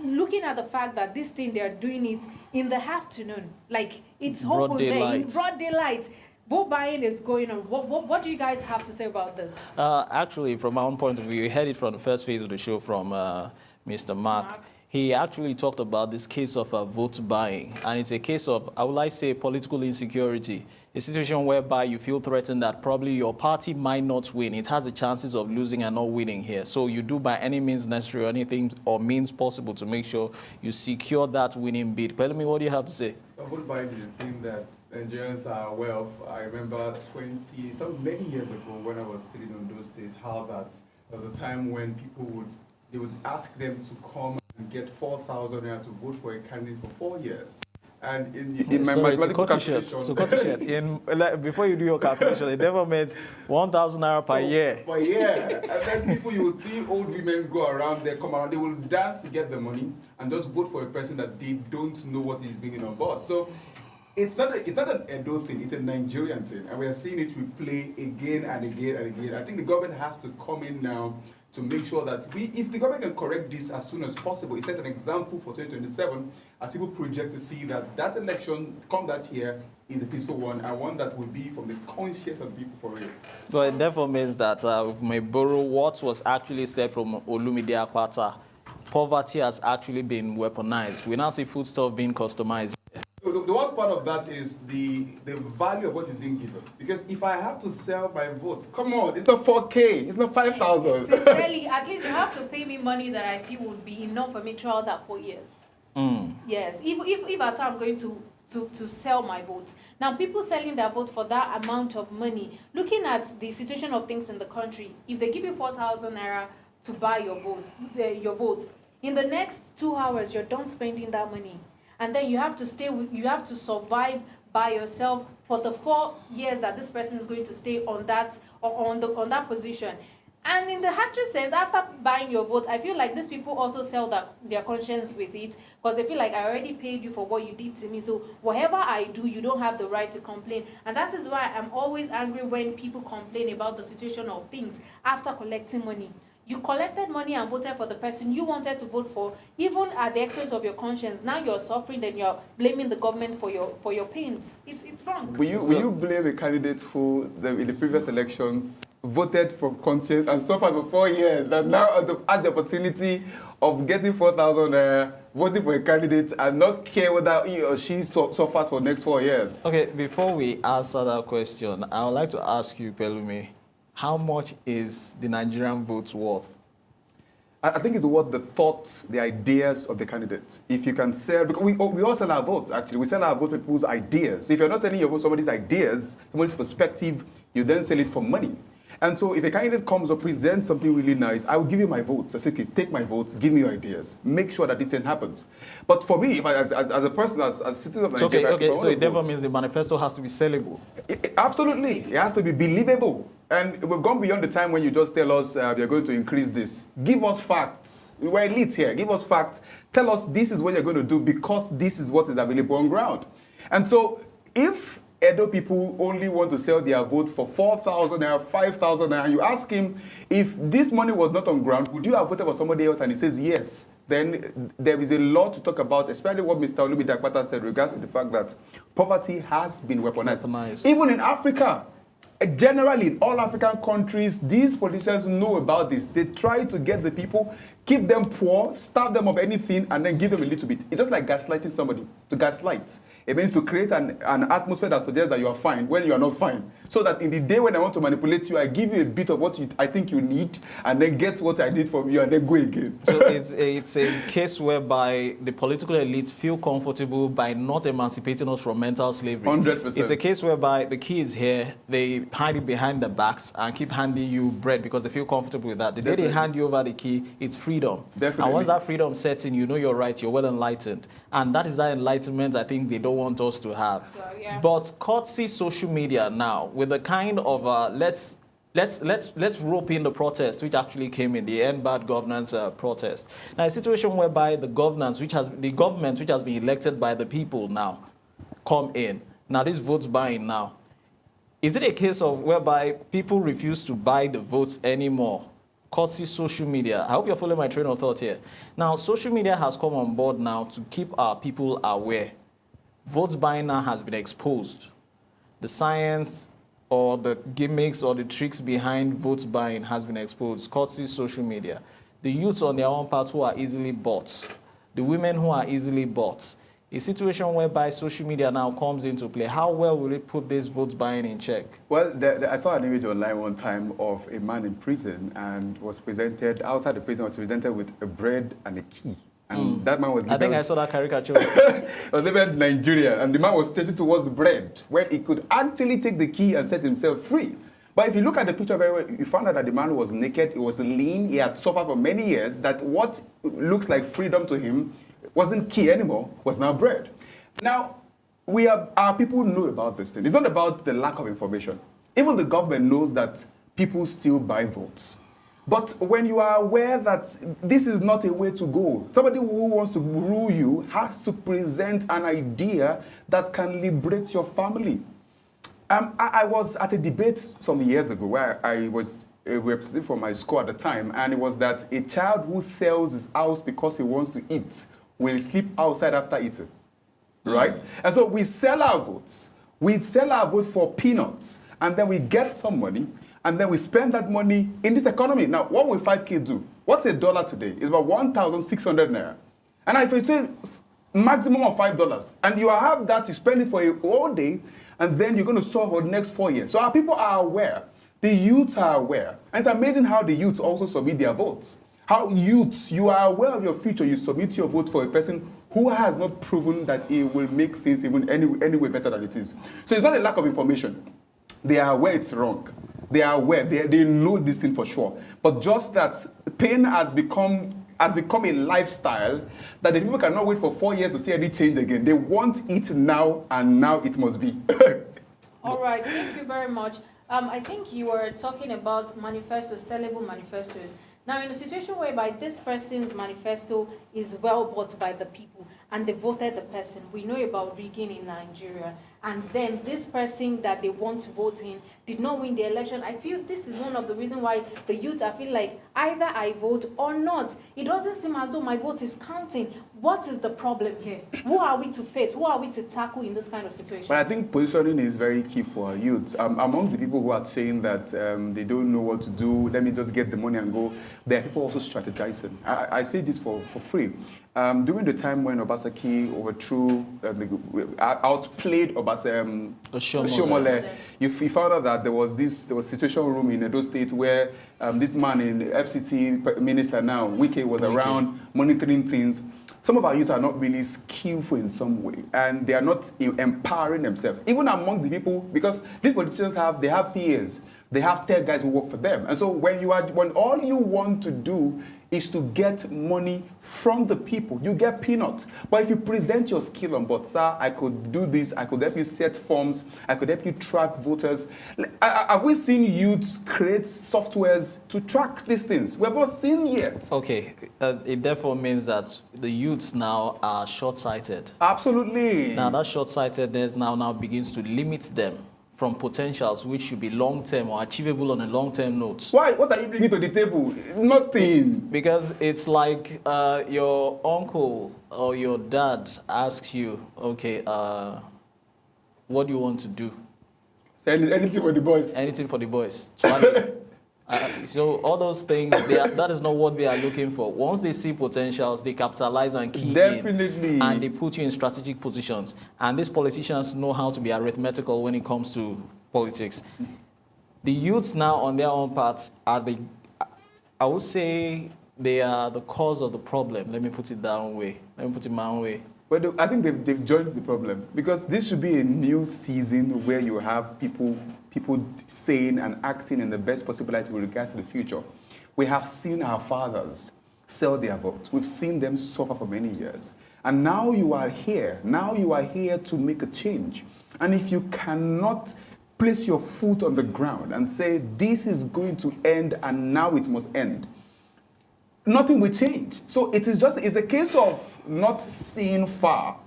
Looking at the fact that this thing, they're doing it in the afternoon, like it's Broad open there in daylight. broad daylight. Vote buying is going on. What do you guys have to say about this? Actually, from my own point of view, we heard it from the first phase of the show from Mr. Mark. He actually talked about this case of vote buying, and it's a case of, I would like to say, political insecurity. A situation whereby you feel threatened that probably your party might not win. It has the chances of losing and not winning here. So you do by any means necessary or anything or means possible to make sure you secure that winning bid. Pelumi, what do you have to say? Vote buying is a thing that Nigerians are aware of. I remember many years ago when I was still in those states, how that there was a time when people would ask them to come and get 4,000 naira to vote for a candidate for 4 years. And in my Sorry, mathematical to cut you calculation, short. To cut you short. Before you do your calculation, it never meant 1,000 naira per year. But yeah, and then people, you would see old women go around, they come around, they will dance to get the money and just vote for a person that they don't know what is bringing on board. So it's not an Edo thing, it's a Nigerian thing. And we are seeing it replay again and again and again. I think the government has to come in now to make sure that if the government can correct this as soon as possible, it sets an example for 2027 as people project to see that election come that year is a peaceful one, and one that will be from the conscience of the people for real. So it therefore means that we may borrow what was actually said from Olumide Akpata. Poverty has actually been weaponized. We now see foodstuff being customized. The worst part of that is the value of what is being given. Because if I have to sell my vote, come on, it's not 4K, it's not 5,000. Sincerely, at least you have to pay me money that I feel would be enough for me throughout that 4 years. Yes, if at all I'm going to sell my vote. Now, people selling their vote for that amount of money, looking at the situation of things in the country, if they give you 4,000 naira to buy your vote, in the next 2 hours, you're done spending that money. And then you have to survive by yourself for the 4 years that this person is going to stay on that position. And in the actual sense, after buying your vote, I feel like these people also sell their conscience with it, because they feel like I already paid you for what you did to me. So whatever I do, you don't have the right to complain. And that is why I'm always angry when people complain about the situation of things after collecting money. You collected money and voted for the person you wanted to vote for, even at the expense of your conscience. Now you're suffering, then you're blaming the government for your pains. It's wrong. Will you blame a candidate who, in the previous elections, voted for conscience and suffered for 4 years, and now has the opportunity of getting 4,000 voting for a candidate and not care whether he or she suffers for the next 4 years? Okay, before we answer that question, I would like to ask you, Pelumi, how much is the Nigerian vote worth? I think it's worth the thoughts, the ideas of the candidate. If you can sell, because we all sell our votes, actually. We sell our vote with people's ideas. If you're not selling your vote, somebody's ideas, somebody's perspective, you then sell it for money. And so if a candidate comes or presents something really nice, I will give you my vote. I say, okay, take my votes, give me your ideas. Make sure that it then happens. But for me, if as a person, as a citizen of Nigeria... Okay, so it never means the manifesto has to be sellable. Absolutely. It has to be believable. And we've gone beyond the time when you just tell us you're going to increase this. Give us facts. We're elite here. Give us facts. Tell us this is what you're going to do because this is what is available on ground. And so if Edo people only want to sell their vote for 4,000 naira, 5,000 naira, you ask him, if this money was not on ground, would you have voted for somebody else? And he says yes. Then there is a lot to talk about, especially what Mr. Olumide Akpata said regards to the fact that poverty has been weaponized. Even in Africa. Generally, in all African countries, these politicians know about this. They try to get the people, keep them poor, starve them of anything, and then give them a little bit. It's just like gaslighting somebody. To gaslight, it means to create an atmosphere that suggests that you are fine when you are not fine. So that in the day when I want to manipulate you, I give you a bit of what I think you need, and then get what I need from you, and then go again. So it's a case whereby the political elite feel comfortable by not emancipating us from mental slavery. 100%. It's a case whereby the key is here, they hide it behind the backs and keep handing you bread because they feel comfortable with that. The day they hand you over the key, it's freedom. Definitely. And once that freedom sets in, you know you're right, you're well enlightened. And that is that enlightenment I think they don't want us to have. So, yeah. But courtesy social media now, with the kind of let's rope in the protest which actually came in, the End Bad Governance protest. Now, a situation whereby the government which has been elected by the people now come in. Now, this votes buying now. Is it a case of whereby people refuse to buy the votes anymore? Courtesy social media. I hope you're following my train of thought here. Now, social media has come on board now to keep our people aware. Votes buying now has been exposed. The science or the gimmicks or the tricks behind votes buying has been exposed. Courtesy social media. The youths on their own part who are easily bought. The women who are easily bought. A situation whereby social media now comes into play. How well will it put this votes buying in check? Well, I saw an image online one time of a man in prison and was presented, outside the prison, was presented with a bread and a key. And that man was I think I saw that caricature. It was living in Nigeria, and the man was stated towards bread, where he could actually take the key and set himself free. But if you look at the picture very well, you found out that the man was naked, he was lean, he had suffered for many years, that what looks like freedom to him wasn't key anymore, was now bread. Now, our people know about this thing. It's not about the lack of information. Even the government knows that people still buy votes. But when you are aware that this is not a way to go, somebody who wants to rule you has to present an idea that can liberate your family. I was at a debate some years ago where I was representing for my school at the time, and it was that a child who sells his house because he wants to eat will sleep outside after eating, right? And so we sell our votes. We sell our vote for peanuts, and then we get some money, and then we spend that money in this economy. Now, what will 5K do? What's $1 today? It's about 1,600 naira. And if you say maximum of $5, and you have that, you spend it for a whole day, and then you're going to solve for the next 4 years. So our people are aware. The youths are aware. And it's amazing how the youths also submit their votes. How youths, you are aware of your future, you submit your vote for a person who has not proven that he will make things even any way better than it is. So it's not a lack of information. They are aware it's wrong. They are aware. They know this thing for sure. But just that pain has become a lifestyle that the people cannot wait for 4 years to see any change again. They want it now, and now it must be. All right, thank you very much. I think you were talking about manifestos, sellable manifestos. Now, in a situation whereby this person's manifesto is well bought by the people and they voted the person, we know about rigging in Nigeria, and then this person that they want to vote in did not win the election. I feel this is one of the reasons why the youth are feeling like either I vote or not. It doesn't seem as though my vote is counting. What is the problem here? Who are we to face? Who are we to tackle in this kind of situation? But I think positioning is very key for our youth. Amongst the people who are saying that they don't know what to do, let me just get the money and go, there are people also strategizing. I say this for free. During the time when Obasaki overthrew, outplayed Oshiomhole, you found out that there was situation room in Edo State where this man in the FCT minister now, Wike, was around monitoring things. Some of our youth are not really skillful in some way, and they are not empowering themselves, even among the people, because these politicians have PAs, they have tech guys who work for them. And so when all you want to do is to get money from the people, you get peanuts. But if you present your skill on board, sir, I could do this, I could help you set forms, I could help you track voters. Have we seen youths create softwares to track these things? We have not seen yet. Okay, it therefore means that the youths now are short-sighted. Absolutely. Now that short-sightedness now begins to limit them from potentials which should be long-term or achievable on a long-term note. Why? What are you bringing to the table? Nothing. Because it's like your uncle or your dad asks you, okay, what do you want to do? Anything for the boys. Anything for the boys. So all those things, that is not what they are looking for. Once they see potentials, they capitalize and key in, and they put you in strategic positions. And these politicians know how to be arithmetical when it comes to politics. The youths now, on their own part, I would say they are the cause of the problem. Let me put it that way. Let me put it my own way. Well, I think they've joined the problem, because this should be a new season where you have people saying and acting in the best possible light with regards to the future. We have seen our fathers sell their votes. We've seen them suffer for many years. And now you are here. Now you are here to make a change. And if you cannot place your foot on the ground and say, this is going to end and now it must end, nothing will change. So it's a case of not seeing far,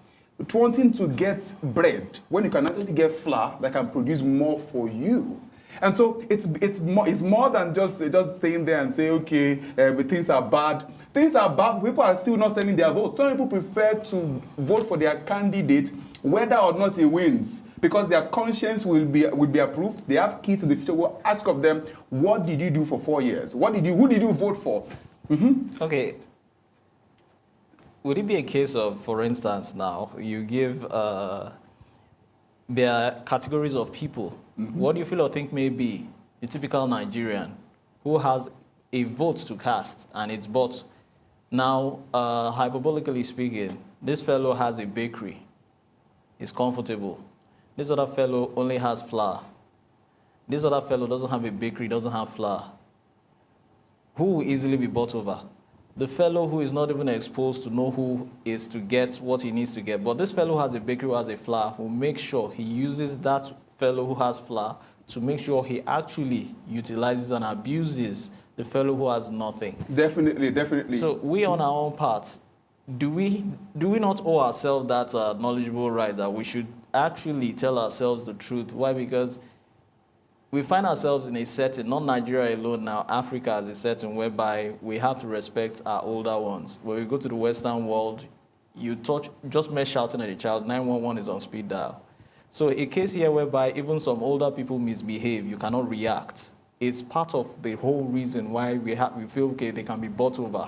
wanting to get bread when you can actually get flour that can produce more for you. And so it's more than just staying there and say, okay, things are bad. Things are bad. People are still not selling their votes. Some people prefer to vote for their candidate whether or not he wins, because their conscience will be approved. They have kids in the future who will ask of them, what did you do for 4 years? Who did you vote for? Mm-hmm. Okay. Would it be a case of, for instance, now you give there are categories of people. Mm-hmm. What do you feel or think may be the typical Nigerian who has a vote to cast and it's bought? Now, hyperbolically speaking, this fellow has a bakery. He's comfortable. This other fellow only has flour. This other fellow doesn't have a bakery, doesn't have flour. Who will easily be bought over? the fellow who is not even exposed to know who is to get what he needs to get. But this fellow who has a bakery, who has a flour, will make sure he uses that fellow who has flour to make sure he actually utilizes and abuses the fellow who has nothing. Definitely, definitely. So we on our own part, do we not owe ourselves that knowledgeable right that we should actually tell ourselves the truth? Why? Because we find ourselves in a setting, not Nigeria alone now, Africa as a setting whereby we have to respect our older ones. When we go to the Western world, you just mere shouting at a child, 911 is on speed dial. So a case here whereby even some older people misbehave, you cannot react. It's part of the whole reason why we feel, okay, they can be bought over.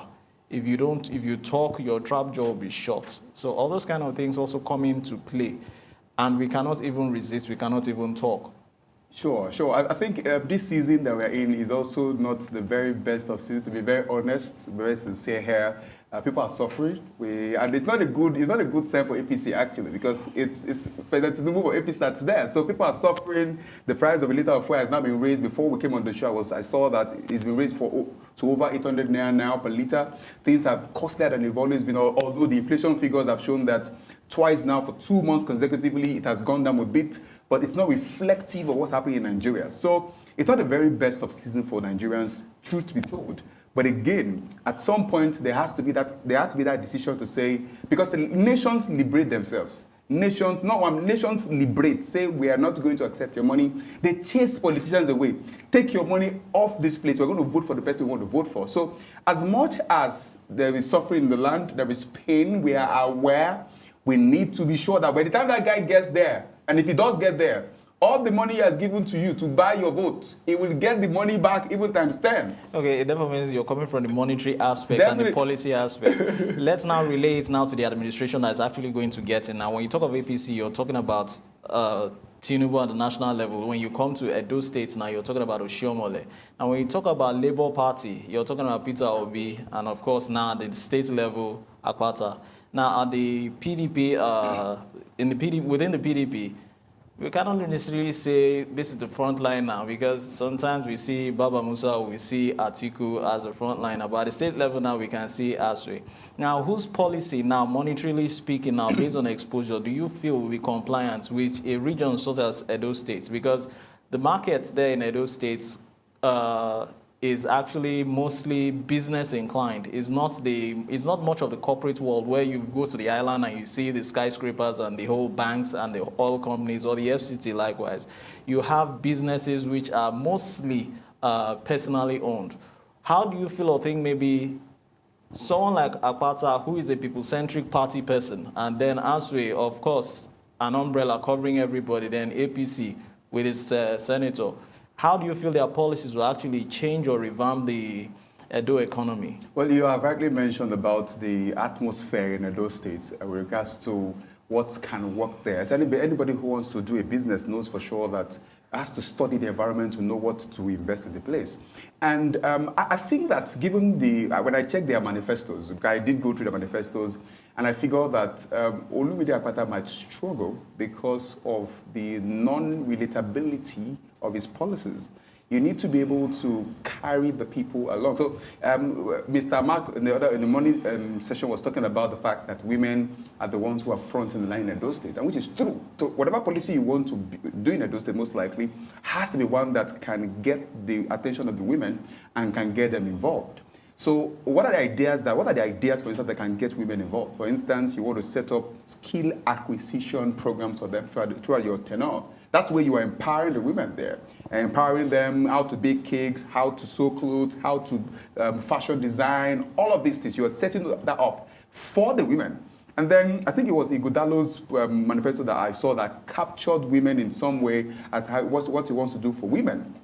If you talk, your trap jaw will be shot. So all those kind of things also come into play. And we cannot even resist, we cannot even talk. Sure. I think this season that we're in is also not the very best of seasons. To be very honest, very sincere here, people are suffering. And it's not a good sign for APC actually, because it's President Tinubu of APC that's there. So people are suffering. The price of a liter of fuel has now been raised. Before we came on the show, I saw that it's been raised to over 800 naira now per liter. Things are costlier than they've always been. Although the inflation figures have shown that twice now for 2 months consecutively it has gone down a bit. But it's not reflective of what's happening in Nigeria. So it's not the very best of season for Nigerians, truth be told. But again, at some point there has to be that decision to say, because the nations liberate themselves. Nations liberate, say we are not going to accept your money. They chase politicians away. Take your money off this place. We're going to vote for the person we want to vote for. So as much as there is suffering in the land, there is pain, we are aware. We need to be sure that by the time that guy gets there, and if he does get there, all the money he has given to you to buy your vote, he will get the money back even times 10. Okay, it definitely means you're coming from the monetary aspect Definitely. and the policy aspect. Let's now relate it now to the administration that is actually going to get in. Now, when you talk of APC, you're talking about Tinubu at the national level. When you come to Edo State now, you're talking about Oshiomhole. And when you talk about Labour Party, you're talking about Peter Obi, and of course now at the state level, Akpata. Now at the PDP, within the PDP, we cannot necessarily say this is the front line now, because sometimes we see Baba Musa, we see Atiku as a front liner, but at the state level now we can see Aswe. Now, whose policy now, monetarily speaking now, based on exposure, do you feel will be compliant with a region such as Edo State? Because the markets there in Edo State is actually mostly business inclined. It's not much of the corporate world where you go to the island and you see the skyscrapers and the whole banks and the oil companies, or the FCT likewise. You have businesses which are mostly personally owned. How do you feel or think maybe someone like Akpata, who is a people-centric party person, and then Aswe, of course, an umbrella covering everybody, then APC with its senator, how do you feel their policies will actually change or revamp the Edo economy? Well, you have rightly mentioned about the atmosphere in Edo State with regards to what can work there. So anybody who wants to do a business knows for sure that has to study the environment to know what to invest in the place. And I think that given when I checked their manifestos, because I did go through the manifestos, and I figured that Olumide Akpata might struggle because of the non-relatability of his policies. You need to be able to carry the people along. So Mr. Mark in the morning session was talking about the fact that women are the ones who are front in the line in Edo State, and which is true. So whatever policy you want to do in Edo State most likely has to be one that can get the attention of the women and can get them involved. So what are the ideas, for instance, that can get women involved? For instance, you want to set up skill acquisition programs for them throughout your tenure. That's where you are empowering the women there, empowering them how to bake cakes, how to sew clothes, how to fashion design, all of these things. You are setting that up for the women. And then I think it was Ighodalo's manifesto that I saw that captured women in some way as what he wants to do for women.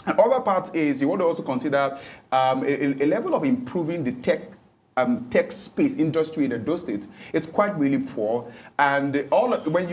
And other part is you want to also consider a level of improving the tech space industry in Edo State. It's quite really poor, and when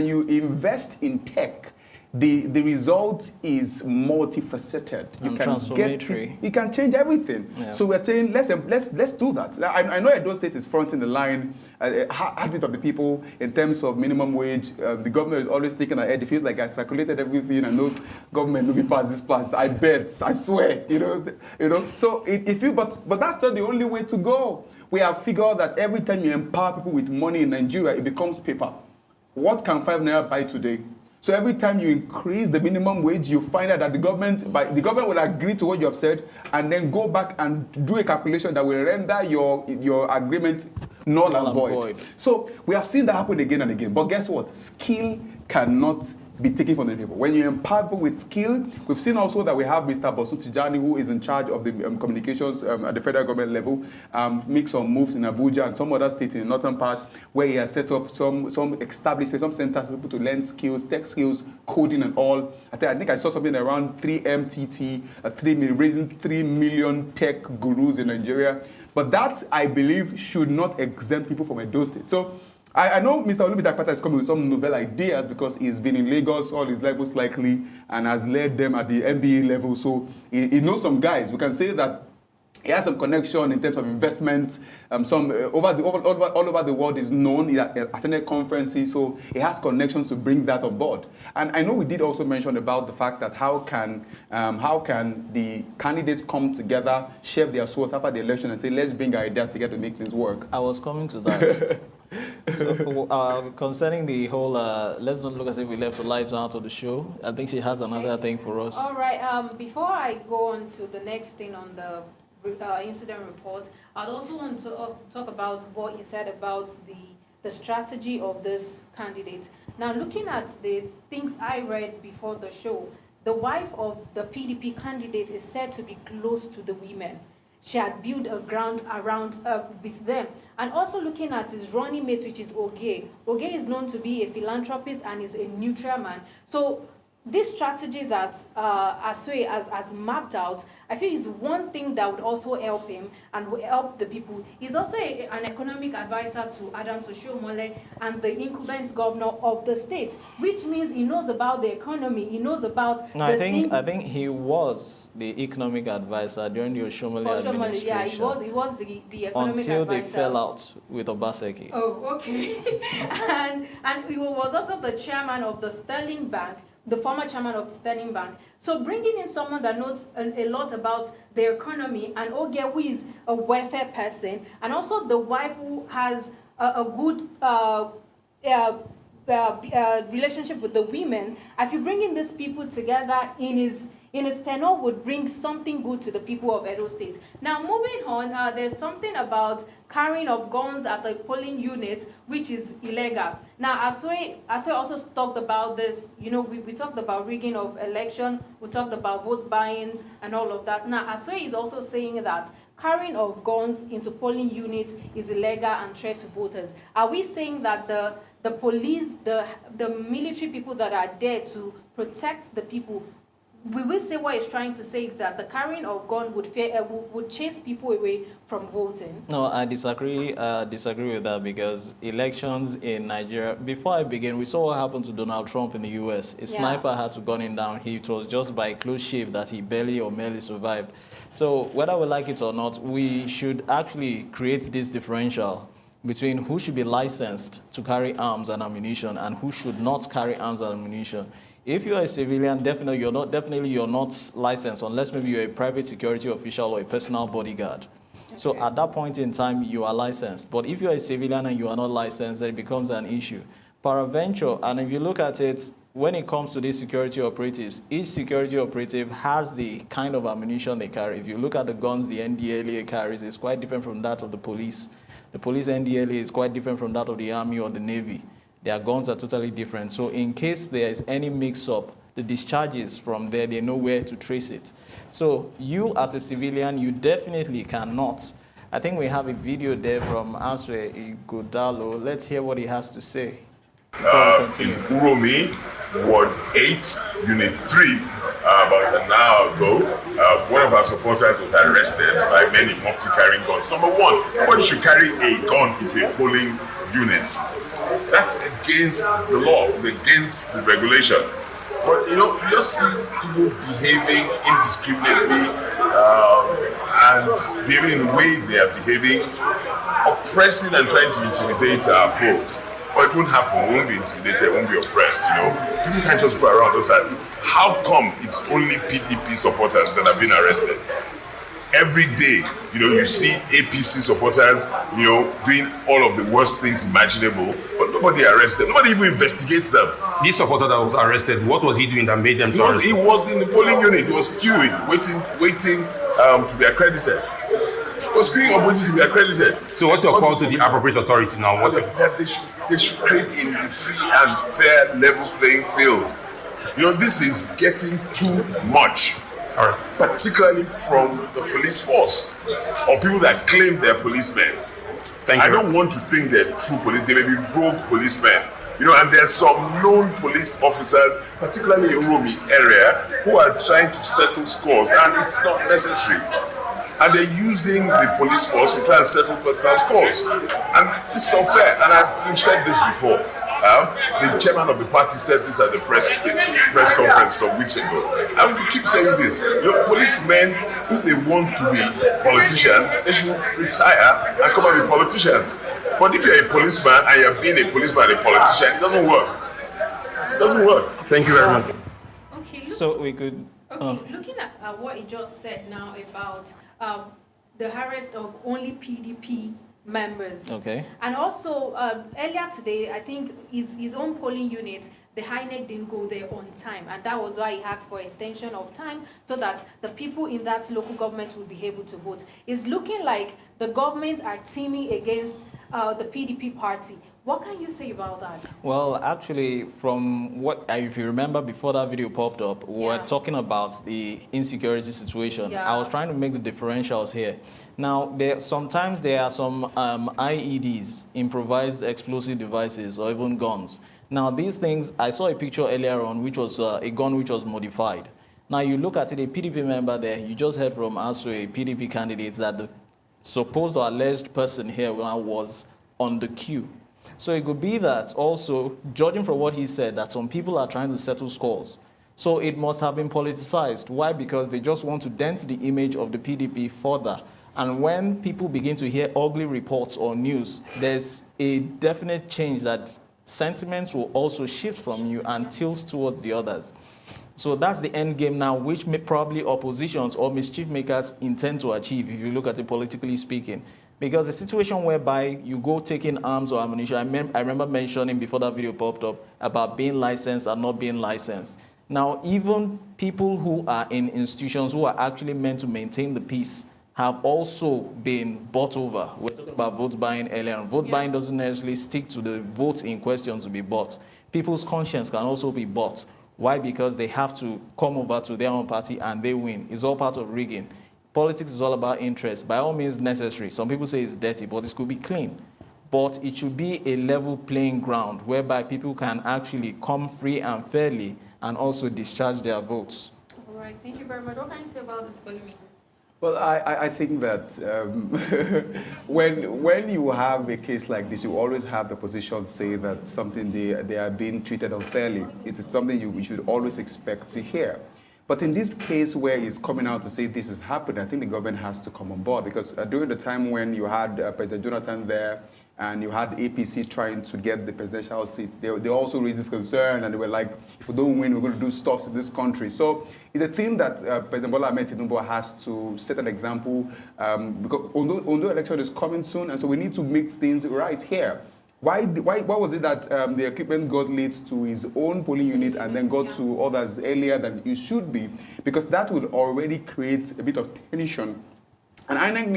you invest in tech, the result is multifaceted. And transformatory. You can change everything. Yeah. So we're saying let's do that. I know Edo State is fronting the line, heartbeat of the people in terms of minimum wage. The government is always taking ahead. It feels like I circulated everything. I know government will be past this pass. I bet. I swear. You know. So but that's not the only way to go. We have figured that every time you empower people with money in Nigeria, it becomes paper. What can 5 naira buy today? So every time you increase the minimum wage, you find out that the government will agree to what you have said and then go back and do a calculation that will render your agreement null and void. So we have seen that happen again and again. But guess what? Skill cannot be taken from the people. When you empower people with skill, we've seen also that we have Mr. Bosu Tijani, who is in charge of the communications at the federal government level, make some moves in Abuja and some other states in the northern part, where he has set up some established some centers for people to learn skills, tech skills, coding and all. I think I saw something around 3 MTT, raising 3 million tech gurus in Nigeria. But that, I believe, should not exempt people from Edo State. So I know Mr. Olubi Dakpata is coming with some novel ideas because he's been in Lagos all his life most likely and has led them at the MBA level. So he knows some guys. We can say that he has some connection in terms of investment. All over the world is known. He attended conferences, so he has connections to bring that on board. And I know we did also mention about the fact that how can the candidates come together, share their swords after the election and say, let's bring our ideas together to make things work. I was coming to that. So concerning the whole, let's not look as if we left the lights out of the show. I think she has another thing for us. All right. Before I go on to the next thing on the incident report, I'd also want to talk about what you said about the strategy of this candidate. Now, looking at the things I read before the show, the wife of the PDP candidate is said to be close to the women. She had built a ground around with them. And also looking at his running mate, which is Oge. Oge is known to be a philanthropist and is a neutral man. So this strategy that Asue has mapped out, I feel is one thing that would also help him and will help the people. He's also an economic advisor to Adams Oshiomhole and the incumbent governor of the state, which means he knows about the economy, he knows about I think he was the economic advisor during the Oshiomhole administration. Yeah, he was the economic until advisor. They fell out with Obaseki. Oh, okay. and he was also the chairman of the Sterling Bank, the former chairman of Sterling Bank. So bringing in someone that knows a lot about the economy, and Oge, who is a welfare person, and also the wife who has a good relationship with the women, if you bring in these people together in his tenure, would bring something good to the people of Edo State. Now, moving on, there's something about carrying of guns at the polling units, which is illegal. Now, Asue also talked about this. You know, we talked about rigging of election, we talked about vote buy-ins and all of that. Now, Asue is also saying that carrying of guns into polling units is illegal and threat to voters. Are we saying that the police, the military people that are there to protect the people, we will say what he's trying to say is that the carrying of gun would chase people away from voting? No, I disagree. Disagree with that because elections in Nigeria, before I begin, we saw what happened to Donald Trump in the U.S. A sniper had to gun him down. It was just by close shave that he barely or merely survived. So whether we like it or not, we should actually create this differential between who should be licensed to carry arms and ammunition and who should not carry arms and ammunition. If you're a civilian, definitely you're not licensed unless maybe you're a private security official or a personal bodyguard. Okay. So at that point in time, you are licensed. But if you're a civilian and you are not licensed, then it becomes an issue. Peradventure, and if you look at it, when it comes to these security operatives, each security operative has the kind of ammunition they carry. If you look at the guns the NDLA carries, it's quite different from that of the police. The police NDLA is quite different from that of the Army or the Navy. Their guns are totally different. So in case there is any mix-up, the discharges from there, they know where to trace it. So you as a civilian, you definitely cannot. I think we have a video there from Aswe Igodalo. Let's hear what he has to say. In Uromi, Ward 8, Unit 3, about an hour ago, one of our supporters was arrested by many mufti carrying guns. Number one, nobody should carry a gun into a polling unit. That's against the law, it's against the regulation. But you just see people behaving indiscriminately and behaving in the way they are behaving, oppressing and trying to intimidate our folks. But it won't happen. We won't be intimidated. We won't be oppressed. People can't just go around those like, how come it's only PDP supporters that have been arrested? Every day, you see APC supporters, doing all of the worst things imaginable, but nobody arrested. Nobody even investigates them. This supporter that was arrested, what was he doing that made them so arrested? He was in the polling unit. He was queuing, waiting to be accredited. He was queuing up waiting to be accredited. So what's your call to the appropriate authority now? That they should create a free and fair level playing field. This is getting too much. All right. Particularly from the police force or people that claim they're policemen. Thank you. I don't want to think they're true police. They may be rogue policemen. And there's some known police officers, particularly in Uromi area, who are trying to settle scores, and it's not necessary. And they're using the police force to try and settle personal scores. And it's not fair. And we've said this before. The chairman of the party said this at the press conference some weeks ago. And we keep saying this. Policemen, if they want to be politicians, they should retire and come and be politicians. But if you're a policeman and you're being a policeman and a politician, it doesn't work. It doesn't work. Thank you very much. Okay. So we could... Looking at what he just said now about the arrest of only PDP members. Okay. And also, earlier today, I think his own polling unit, the INEC didn't go there on time. And that was why he asked for extension of time so that the people in that local government would be able to vote. It's looking like the government are teaming against the PDP party. What can you say about that? Well, actually, from what, if you remember before that video popped up, we were talking about the insecurity situation. Yeah. I was trying to make the differentials here. Now, sometimes there are some IEDs, improvised explosive devices, or even guns. Now, these things, I saw a picture earlier on, which was a gun which was modified. Now, you look at it, a PDP member there, you just heard from us, a PDP candidate, that the supposed or alleged person here was on the queue. So it could be that also, judging from what he said, that some people are trying to settle scores. So it must have been politicized. Why? Because they just want to dent the image of the PDP further. And when people begin to hear ugly reports or news, there's a definite change that sentiments will also shift from you and tilt towards the others. So that's the end game now, which probably oppositions or mischief makers intend to achieve, if you look at it politically speaking. Because the situation whereby you go taking arms or ammunition, I remember mentioning before that video popped up about being licensed and not being licensed. Now, even people who are in institutions who are actually meant to maintain the peace have also been bought over. We're talking about vote buying earlier, and vote buying doesn't necessarily stick to the votes in question to be bought. People's conscience can also be bought. Why? Because they have to come over to their own party and they win. It's all part of rigging. Politics is all about interest. By all means necessary. Some people say it's dirty, but it could be clean. But it should be a level playing ground whereby people can actually come free and fairly and also discharge their votes. All right, thank you very much. What can you say about this, Palumi? Well, I think that when you have a case like this, you always have the opposition say that something they are being treated unfairly. It's something we should always expect to hear. But in this case where he's coming out to say this is happening, I think the government has to come on board because during the time when you had President Jonathan there and you had APC trying to get the presidential seat, they also raised this concern and they were like, if we don't win, we're going to do stuff in this country. So it's a thing that President Bola Ahmed Tinubu has to set an example because Ondo election is coming soon, and so we need to make things right here. Why was it that the equipment got late to his own polling unit and then got to others earlier than it should be? Because that would already create a bit of tension. And INEC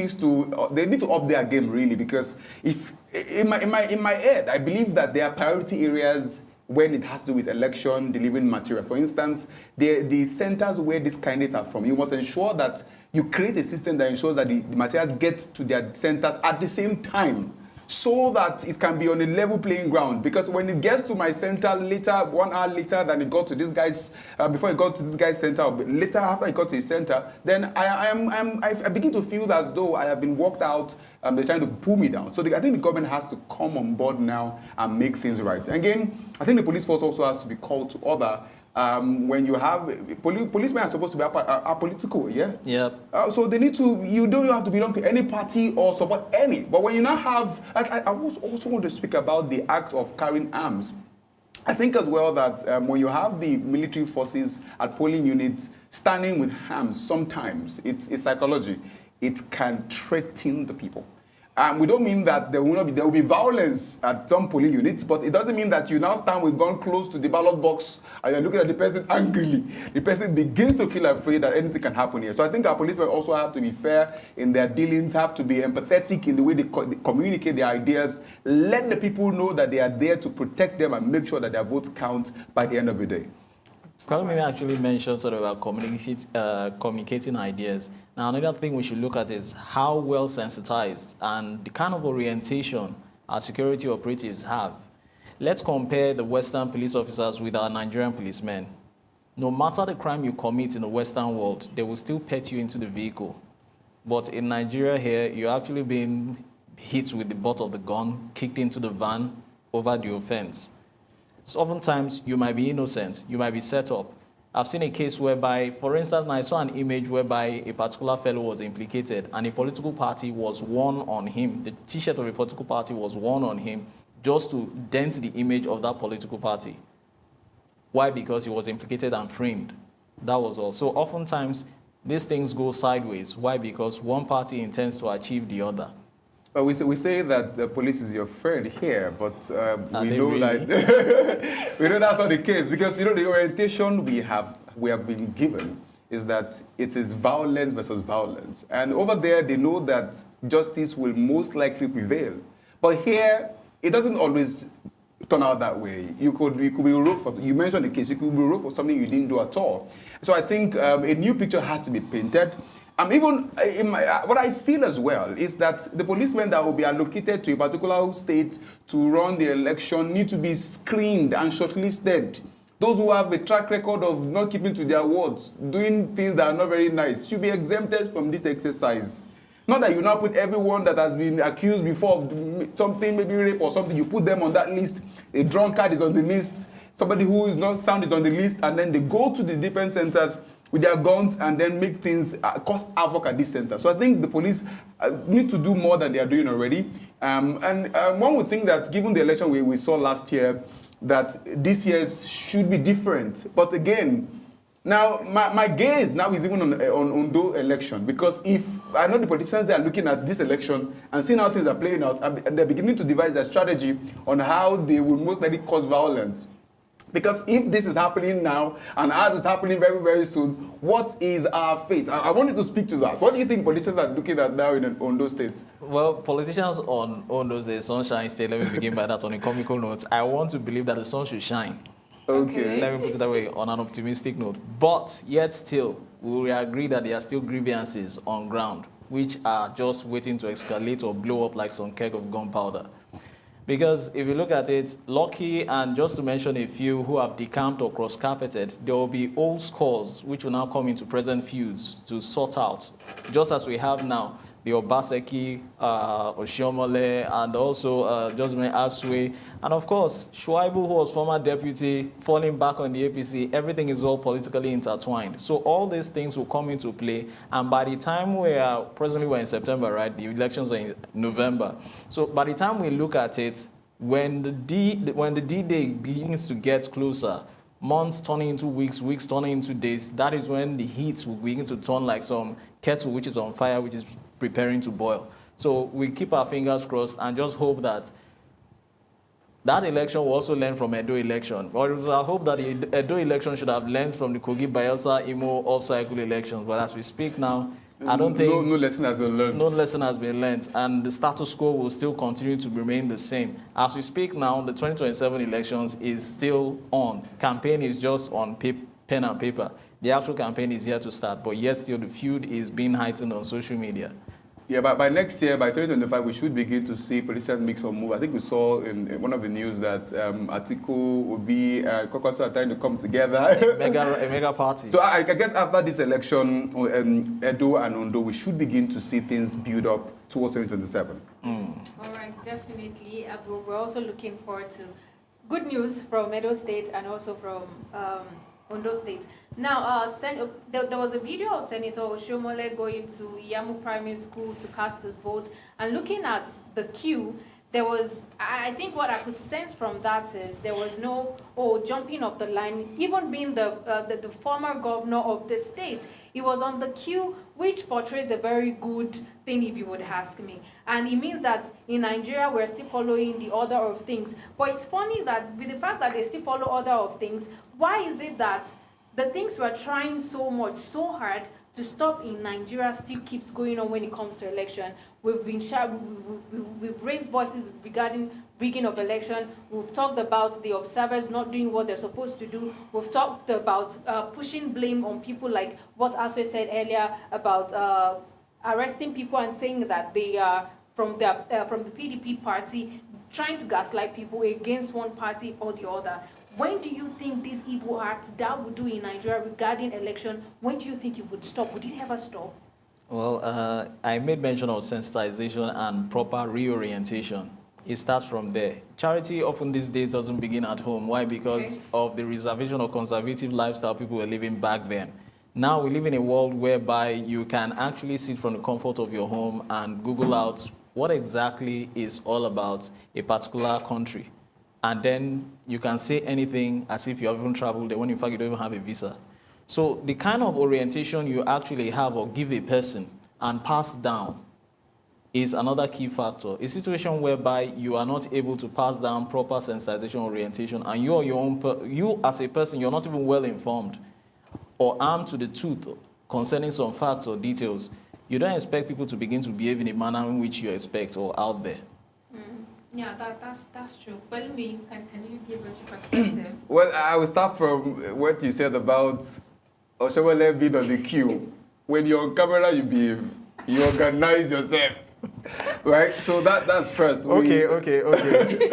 need to up their game really, because if in my head, I believe that there are priority areas when it has to do with election delivering materials. For instance, the centers where these candidates are from, you must ensure that you create a system that ensures that the materials get to their centers at the same time, so that it can be on a level playing ground. Because when it gets to my center later, 1 hour later than it got to this guy's, before it got to this guy's center, or later after it got to his center, then I begin to feel as though I have been walked out. They're trying to pull me down. So I think the government has to come on board now and make things right. And again, I think the police force also has to be called to order When you have policemen are supposed to be apolitical, yeah. Yep. So they need to. You don't have to belong to any party or support any. But when you now have, I also want to speak about the act of carrying arms. I think as well that when you have the military forces at polling units standing with arms, sometimes it's psychology. It can threaten the people. We don't mean that there will be violence at some polling units, but it doesn't mean that you now stand with gun close to the ballot box and you're looking at the person angrily. The person begins to feel afraid that anything can happen here. So I think our policemen also have to be fair in their dealings, have to be empathetic in the way they communicate their ideas, let the people know that they are there to protect them and make sure that their votes count by the end of the day. Kwame actually mentioned sort of about communicating ideas. Now, another thing we should look at is how well sensitized and the kind of orientation our security operatives have. Let's compare the Western police officers with our Nigerian policemen. No matter the crime you commit in the Western world, they will still pet you into the vehicle. But in Nigeria here, you're actually being hit with the butt of the gun, kicked into the van over the offense. So oftentimes, you might be innocent, you might be set up. I've seen a case whereby, for instance, I saw an image whereby a particular fellow was implicated and a political party was worn on him. The T-shirt of a political party was worn on him just to dent the image of that political party. Why? Because he was implicated and framed. That was all. So oftentimes, these things go sideways. Why? Because one party intends to achieve the other. But we say that police is your friend here, but we know really? that we know that's not the case, because the orientation we have been given is that it is violence versus violence, and over there they know that justice will most likely prevail. But here it doesn't always turn out that way. You could be ruled for. You mentioned the case. You could be ruled for something you didn't do at all. So I think a new picture has to be painted. What I feel as well is that the policemen that will be allocated to a particular state to run the election need to be screened and shortlisted. Those who have a track record of not keeping to their words, doing things that are not very nice, should be exempted from this exercise. Not that you now put everyone that has been accused before of something, maybe rape or something, you put them on that list. A drunkard is on the list, somebody who is not sound is on the list, and then they go to the defense centers with their guns and then make things cause havoc at this center. So I think the police need to do more than they are doing already. One would think that given the election we saw last year, that this year's should be different. But again, now my gaze now is even on Ondo election, because if I know the politicians are looking at this election and seeing how things are playing out, and they're beginning to devise their strategy on how they will most likely cause violence. Because if this is happening now, and as is happening very, very soon, what is our fate? I wanted to speak to that. What do you think politicians are looking at now in Ondo State? Well, politicians on Ondo State, Sunshine State, let me begin by that on a comical note. I want to believe that the sun should shine. Okay. Let me put it that way, on an optimistic note. But yet still, we will agree that there are still grievances on ground, which are just waiting to escalate or blow up like some keg of gunpowder. Because if you look at it, Lucky, and just to mention a few who have decamped or cross-carpeted, there will be old scores which will now come into present feuds to sort out. Just as we have now, the Obaseki, Oshiomole, and also Josman Aswe, and of course, Shuaibu, who was former deputy, falling back on the APC. Everything is all politically intertwined. So all these things will come into play, and by the time presently we're in September, right? The elections are in November. So by the time we look at it, when the D-Day begins to get closer, months turning into weeks, weeks turning into days, that is when the heat will begin to turn like some kettle which is on fire, which is preparing to boil. So we keep our fingers crossed and just hope that that election will also learn from Edo election. But I hope that the Edo election should have learned from the Kogi, Bayelsa, Imo off-cycle elections. But as we speak now, I don't think... No lesson has been learned. No lesson has been learned. And the status quo will still continue to remain the same. As we speak now, the 2027 elections is still on. Campaign is just on pen and paper. The actual campaign is here to start. But yet still the feud is being heightened on social media. Yeah, but by next year, by 2025, we should begin to see politicians make some move. I think we saw in one of the news that Atiku, Obi, Kokoso are trying to come together. A mega party. So I guess after this election, Edo and Ondo, we should begin to see things build up towards 2027. All right, definitely. We're also looking forward to good news from Edo State and also from Ondo State. Now, there was a video of Senator Oshomole going to Yamu Primary School to cast his vote, and looking at the queue, there was, I think what I could sense from that is there was no, jumping of the line. Even being the former governor of the state, he was on the queue, which portrays a very good thing, if you would ask me. And it means that in Nigeria, we're still following the order of things. But it's funny that with the fact that they still follow order of things, why is it that the things we're trying so much, so hard to stop in Nigeria still keeps going on when it comes to election? We've been we've raised voices regarding rigging of election. We've talked about the observers not doing what they're supposed to do. We've talked about pushing blame on people, like what Aswe said earlier about arresting people and saying that they are from the PDP party, trying to gaslight people against one party or the other. When do you think these evil acts that we do in Nigeria regarding election, when do you think it would stop? Would it ever stop? Well, I made mention of sensitization and proper reorientation. It starts from there. Charity often these days doesn't begin at home. Why? Because of the reservation or conservative lifestyle people were living back then. Now we live in a world whereby you can actually sit from the comfort of your home and Google out what exactly is all about a particular country. And then you can say anything as if you haven't traveled there when in fact you don't even have a visa. So the kind of orientation you actually have or give a person and pass down is another key factor. A situation whereby you are not able to pass down proper sensitization orientation and you as a person, you're not even well informed or armed to the tooth concerning some facts or details, you don't expect people to begin to behave in a manner in which you expect or out there. Yeah, that's true. Well, can you give us your perspective? Well, I will start from what you said about Oshomole being on the queue. When you're on camera, you behave. You organize yourself. Right? So that's first. Okay.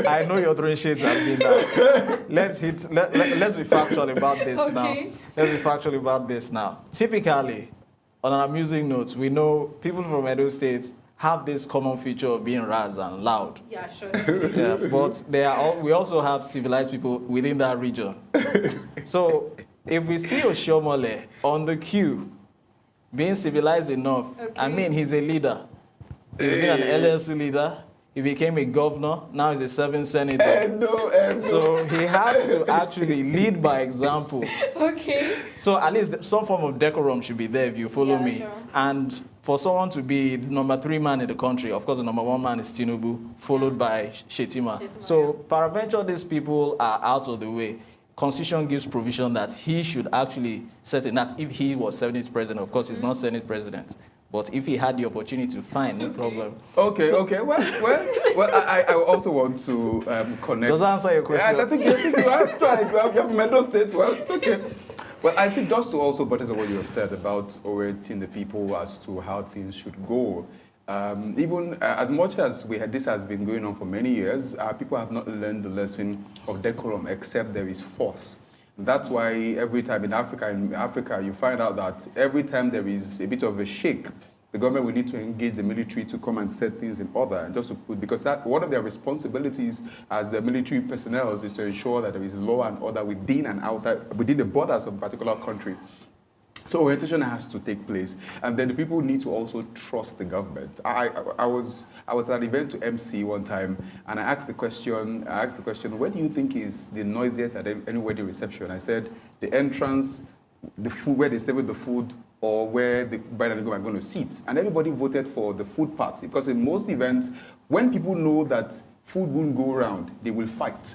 I know your throwing shades have been that. Let's be factual about this now. Let's be factual about this now. Typically, on an amusing note, we know people from Edo State have this common feature of being ras and loud. Yeah, sure. Yeah, but we also have civilized people within that region. So if we see Oshomole on the queue, being civilized enough, I mean, he's a leader. He's been an LLC leader. He became a governor. Now he's a serving senator. So he has to actually lead by example. Okay. So at least some form of decorum should be there if you follow me. Sure. And for someone to be number 3 man in the country, of course the number 1 man is Tinubu, followed by Shetima. So peradventure these people are out of the way. Constitution gives provision that he should actually set it. That's if he was Senate president. Of course, he's not Senate president. But if he had the opportunity to find, no problem. Okay. Well, I also want to connect. Does that answer your question? I think you have tried. You're from Edo State. Well, it's okay. Well, I think just to also buttress on what you have said about orienting the people as to how things should go. Even as much as this has been going on for many years, people have not learned the lesson of decorum except there is force. That's why every time in Africa, you find out that every time there is a bit of a shake, the government will need to engage the military to come and set things in order. Because one of their responsibilities as the military personnel is to ensure that there is law and order within and outside, within the borders of a particular country. So orientation has to take place, and then the people need to also trust the government. I was at an event to MC one time, and I asked the question, where do you think is the noisiest at any wedding reception? I said, the entrance, the food, where they serve the food, or where the bride and groom are going to sit. And everybody voted for the food part, because in most events, when people know that food won't go around, they will fight.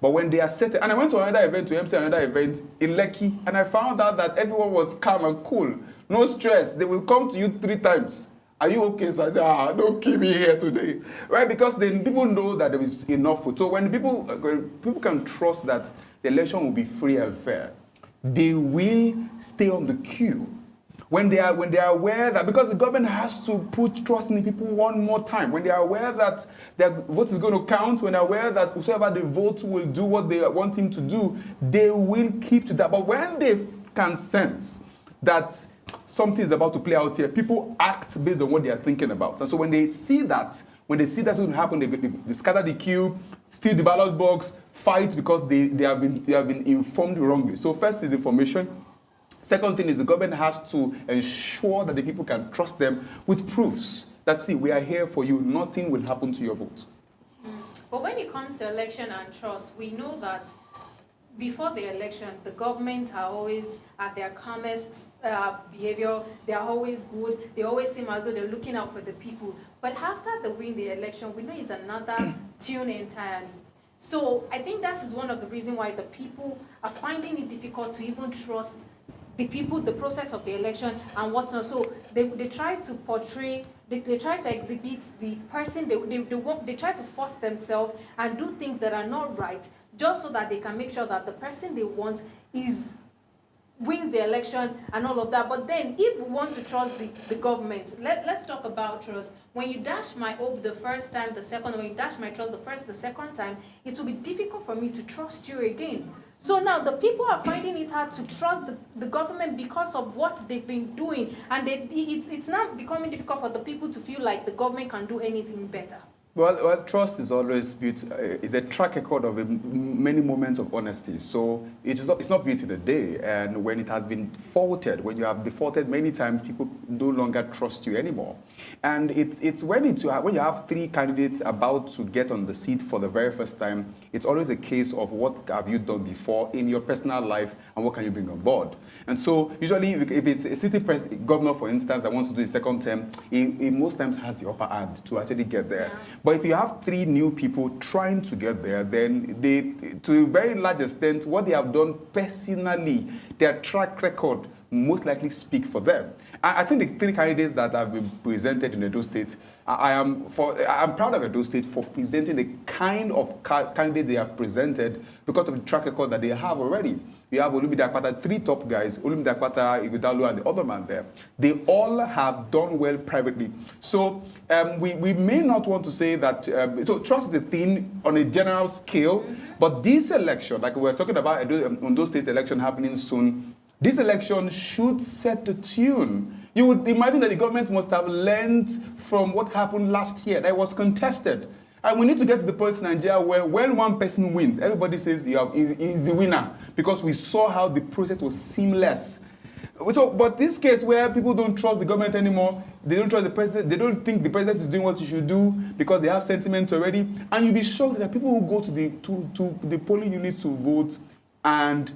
But when they are set, and I went to another event, to MC another event in Lekki, and I found out that everyone was calm and cool. No stress. They will come to you 3 times. Are you okay? So I said, don't keep me here today. Right? Because then people know that there is enough food. So when people can trust that the election will be free and fair, they will stay on the queue. When they are aware that, because the government has to put trust in the people one more time, when they are aware that their vote is going to count, when they are aware that whoever they vote will do what they want him to do, they will keep to that. But when they can sense that something is about to play out here, people act based on what they are thinking about. And so when they see that's going to happen, they scatter the queue, steal the ballot box, fight because they have been informed wrongly. So first is information. Second thing is the government has to ensure that the people can trust them with proofs that, see, we are here for you, nothing will happen to your vote. But when it comes to election and trust, we know that before the election, the government are always at their calmest behavior. They are always good. They always seem as though they're looking out for the people. But after the win the election, we know it's another tune entirely. So I think that is one of the reasons why the people are finding it difficult to even trust the people, the process of the election and whatnot. So they try to portray, they try to exhibit the person, they try to force themselves and do things that are not right, just so that they can make sure that the person they want wins the election and all of that. But then if we want to trust the government, let's talk about trust. When you dash my hope the first time, the second, when you dash my trust the second time, it will be difficult for me to trust you again. So now the people are finding it hard to trust the government because of what they've been doing. And it's now becoming difficult for the people to feel like the government can do anything better. Well, trust is always built, is a track record of many moments of honesty. So it's not built in a day. And when it has been faulted, when you have defaulted many times, people no longer trust you anymore. And it's when you have three candidates about to get on the seat for the very first time, it's always a case of what have you done before in your personal life and what can you bring on board. And so usually if it's a sitting governor, for instance, that wants to do a second term, he most times has the upper hand to actually get there. Yeah. But if you have three new people trying to get there, then they, to a very large extent, what they have done personally, their track record most likely speak for them. I think the three candidates that have been presented in Edo State, I'm proud of Edo State for presenting the kind of candidate they have presented because of the track record that they have already. We have Olumide Akpata, three top guys, Olumide Akpata, Ighodalo, and the other man there. They all have done well privately. So we may not want to say that, so trust is a thing on a general scale, but this election, like we were talking about Edo State election happening soon, this election should set the tune. You would imagine that the government must have learned from what happened last year that was contested. And we need to get to the point in Nigeria where when one person wins, everybody says he's the winner because we saw how the process was seamless. So, but this case where people don't trust the government anymore, they don't trust the president, they don't think the president is doing what he should do because they have sentiments already, and you'll be shocked that people who go to the polling units to vote and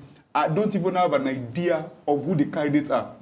don't even have an idea of who the candidates are.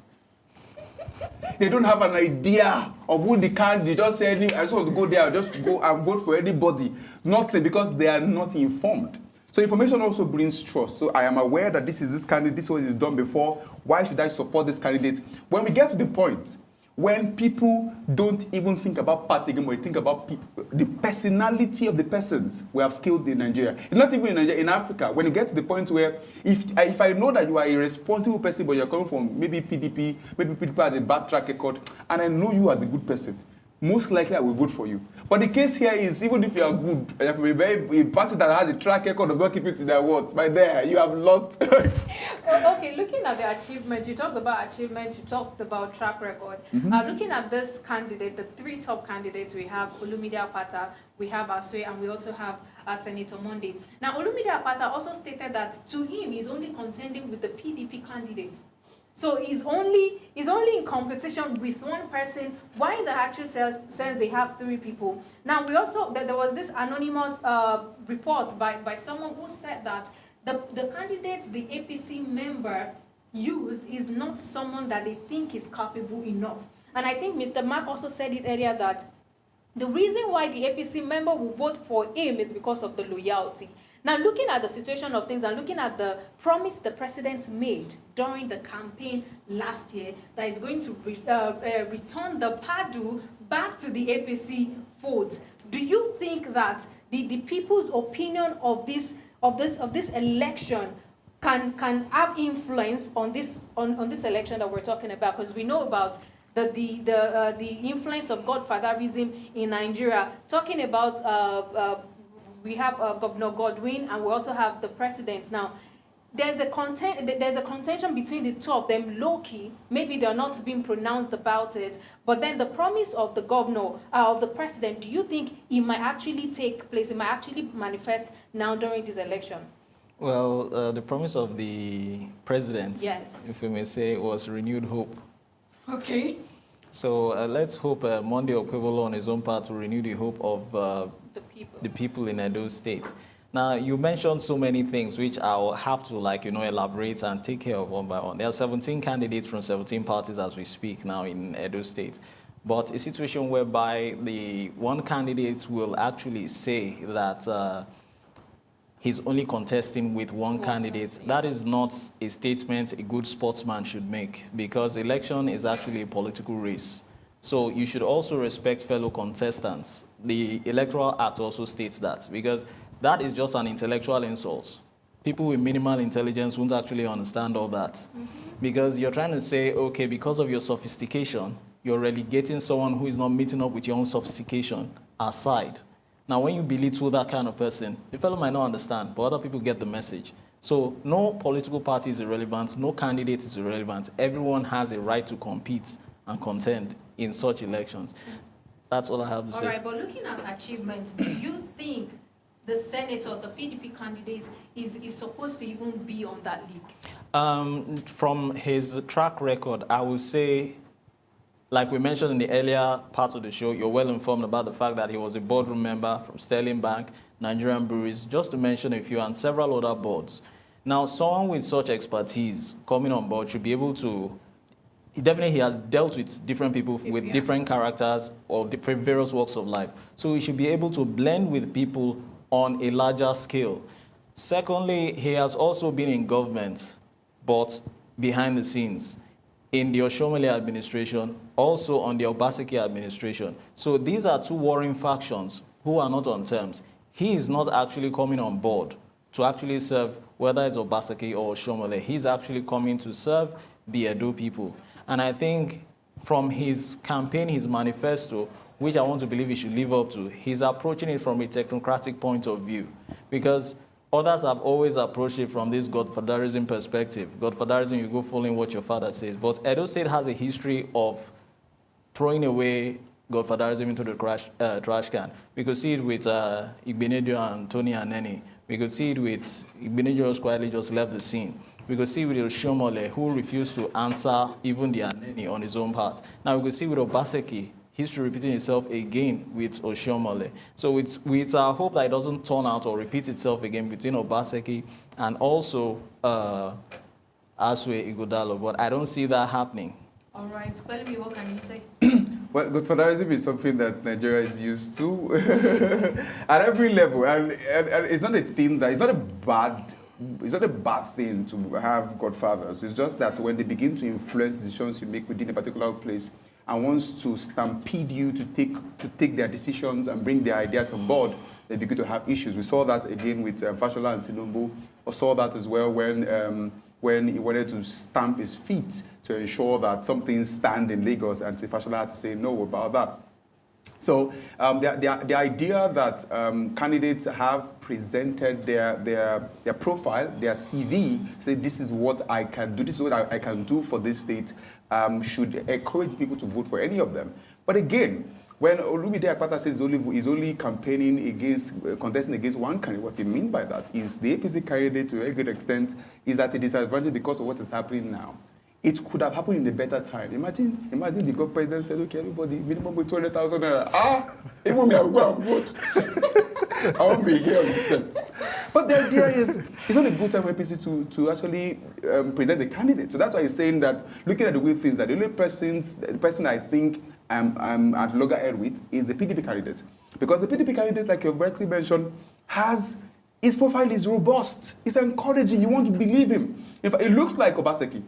They don't have an idea of who the candidate. They just say, I just want to go there, just go and vote for anybody. Nothing, because they are not informed. So information also brings trust. So I am aware that this candidate, this was done before. Why should I support this candidate? When we get to the point when people don't even think about party again, but they think about people, the personality of the persons we have skilled in Nigeria. It's not even in Nigeria, in Africa. When you get to the point where if I know that you are a responsible person, but you're coming from maybe PDP has a bad track record, and I know you as a good person, most likely I will vote for you. But the case here is, even if you are good, and you have a party that has a track record of not keeping to their words, by there, you have lost. Okay, looking at the achievements, you talked about achievements, you talked about track record. Looking at this candidate, the three top candidates, we have Olumide Akpata, we have Asue, and we also have Senator Monday. Now, Olumide Akpata also stated that to him, he's only contending with the PDP candidates. So he's only in competition with one person, while the actual says they have three people. Now, we also, there was this anonymous report by someone who said that the candidates the APC member used is not someone that they think is capable enough. And I think Mr. Mark also said it earlier that the reason why the APC member will vote for him is because of the loyalty. Now, looking at the situation of things and looking at the promise the president made during the campaign last year that is going to return the PADU back to the APC fold, do you think that the people's opinion of this election can have influence on this election that we're talking about? Because we know about the influence of Godfatherism in Nigeria, talking about we have Governor Godwin, and we also have the president. Now, there's a contention between the two of them, low-key. Maybe they're not being pronounced about it, but then the promise of the governor, of the president, do you think it might actually take place, it might actually manifest now during this election? Well, the promise of the president, Yes, if we may say, was renewed hope. okay, So let's hope Monday Okwebolo on his own part to renew the hope of the people. the people in Edo State. Now, you mentioned so many things which I'll have to, elaborate and take care of one by one. There are 17 candidates from 17 parties as we speak now in Edo State. But a situation whereby the one candidate will actually say that he's only contesting with one candidate, that is not a statement a good sportsman should make, because election is actually a political race. So you should also respect fellow contestants. The Electoral Act also states that, because that is just an intellectual insult. People with minimal intelligence won't actually understand all that. Because you're trying to say, okay, because of your sophistication, you're relegating someone who is not meeting up with your own sophistication aside. Now, when you belittle that kind of person, the fellow might not understand, but other people get the message. So no political party is irrelevant, no candidate is irrelevant. Everyone has a right to compete and contend in such elections. That's all I have to say. All right, but looking at achievements, do you think the senator, the PDP candidate, is supposed to even be on that league? From his track record, I would say, like we mentioned in the earlier part of the show, you're well informed about the fact that he was a boardroom member from Sterling Bank, Nigerian Breweries, just to mention a few, and several other boards. Now, someone with such expertise coming on board should be able to, he has dealt with different people with different characters or different various walks of life. So he should be able to blend with people on a larger scale. Secondly, he has also been in government, but behind the scenes, in the Oshomole administration, also on the Obaseki administration. So these are two warring factions who are not on terms. He is not actually coming on board to actually serve, whether it's Obaseki or Oshomole. He's actually coming to serve the Edo people. And I think from his campaign, his manifesto, which I want to believe he should live up to, he's approaching it from a technocratic point of view. Because others have always approached it from this Godfatherism perspective. Godfatherism, you go following what your father says. But Edo State has a history of throwing away Godfatherism into the trash can. We could see it with Igbenedion and Tony Aneni. We could see it with Igbenedion quietly just left the scene. We could see with Oshomole, who refused to answer even the Aneni on his own part. Now we could see with Obaseki, history repeating itself again with Oshomole. So it's our hope that it doesn't turn out or repeat itself again between Obaseki and also Aswe Igodalo, but I don't see that happening. All right, tell me, what can you say? Well, Godfatherism is something that Nigeria is used to at every level, and it's not a thing that it's not a bad thing to have godfathers. It's just that when they begin to influence decisions you make within a particular place and wants to stampede you to take their decisions and bring their ideas on board, they begin to have issues. We saw that again with Fashola and Tinubu. We saw that as well when he wanted to stamp his feet to ensure that something stand in Lagos, and Fashola had to say no about that. So the idea that candidates have presented their profile, their CV, say this is what I can do, this is what I can do for this state, should encourage people to vote for any of them. But again, when Olumide Akpata says he's only contesting against one candidate, what he means by that is the APC candidate, to a great extent, is at a disadvantage because of what is happening now. It could have happened in a better time. Imagine the God president said, okay, everybody, minimum with 200,000 naira. Even me, I will go and vote. I won't be here on the set. But the idea is, it's not a good time for APC to actually present the candidate. So that's why he's saying that, looking at the way things are, the only person I think I'm at loggerhead with is the PDP candidate. Because the PDP candidate, like you rightly mentioned, his profile is robust. It's encouraging. You want to believe him. In fact, it looks like Obaseki.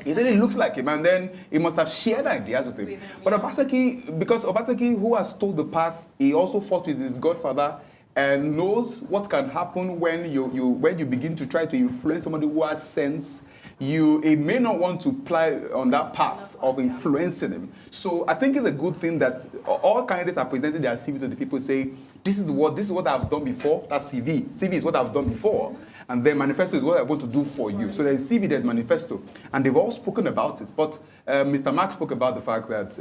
He said it looks like him, and then he must have shared ideas with him. But Obaseki, because Obaseki, who has told the path, he also fought with his godfather and knows what can happen when you begin to try to influence somebody who has sense. It may not want to ply on that path of influencing him. So I think it's a good thing that all candidates are presenting their CV to the people, say, this is what I've done before. That's CV. CV is what I've done before. and their manifesto is what they're going to do for you. So there's CV, there's manifesto, and they've all spoken about it. But Mr. Mark spoke about the fact that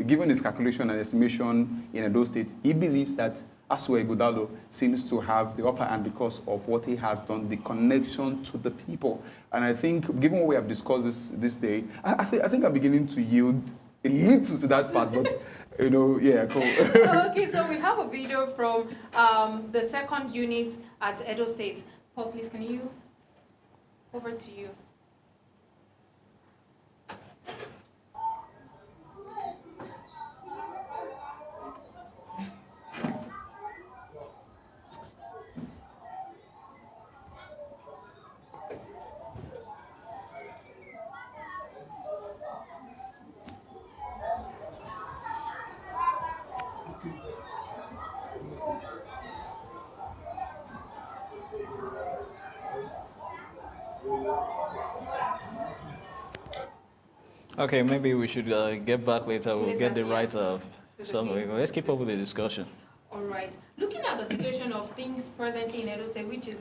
given his calculation and estimation in Edo State, he believes that Asuwa Ighodalo seems to have the upper hand because of what he has done, the connection to the people. And I think, given what we have discussed this day, I think I'm beginning to yield a little to that part, but, you know, yeah, cool. Okay, so we have a video from the second unit at Edo State. Paul, please, can you, over to you. Okay, maybe we should get back later. We'll get the right of something. case. Let's keep up with the discussion. All right. Looking at the situation of things presently in Edo State, which is,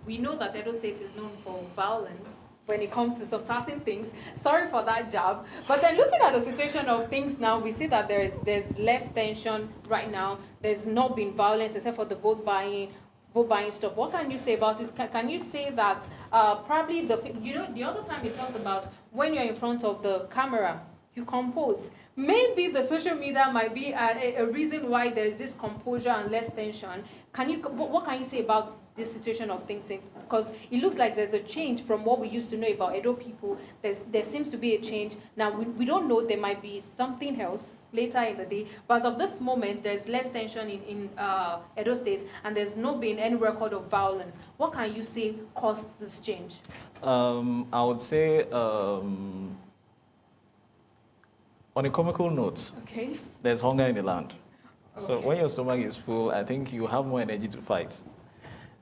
we know that Edo State is known for violence when it comes to some certain things. Sorry for that jab. But then looking at the situation of things now, we see that there's less tension right now. There's not been violence except for the vote buying stuff. What can you say about it? Can you say that probably the other time we talked about when you're in front of the camera, you compose. Maybe the social media might be a reason why there's this composure and less tension. What can you say about this situation of things? Because it looks like there's a change from what we used to know about Edo people. There seems to be a change. Now, we don't know, there might be something else later in the day. But as of this moment, there's less tension in Edo State, and there's not been any record of violence. What can you say caused this change? I would say, on a comical note, Okay. there's hunger in the land. So Okay. when your stomach is full, I think you have more energy to fight.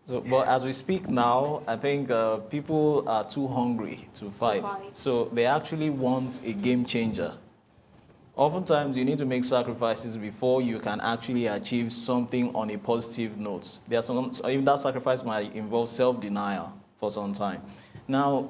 So, but as we speak now, I think people are too hungry to fight. So they actually want a game changer. Oftentimes, you need to make sacrifices before you can actually achieve something on a positive note. There are some, so even that sacrifice might involve self-denial for some time. Now,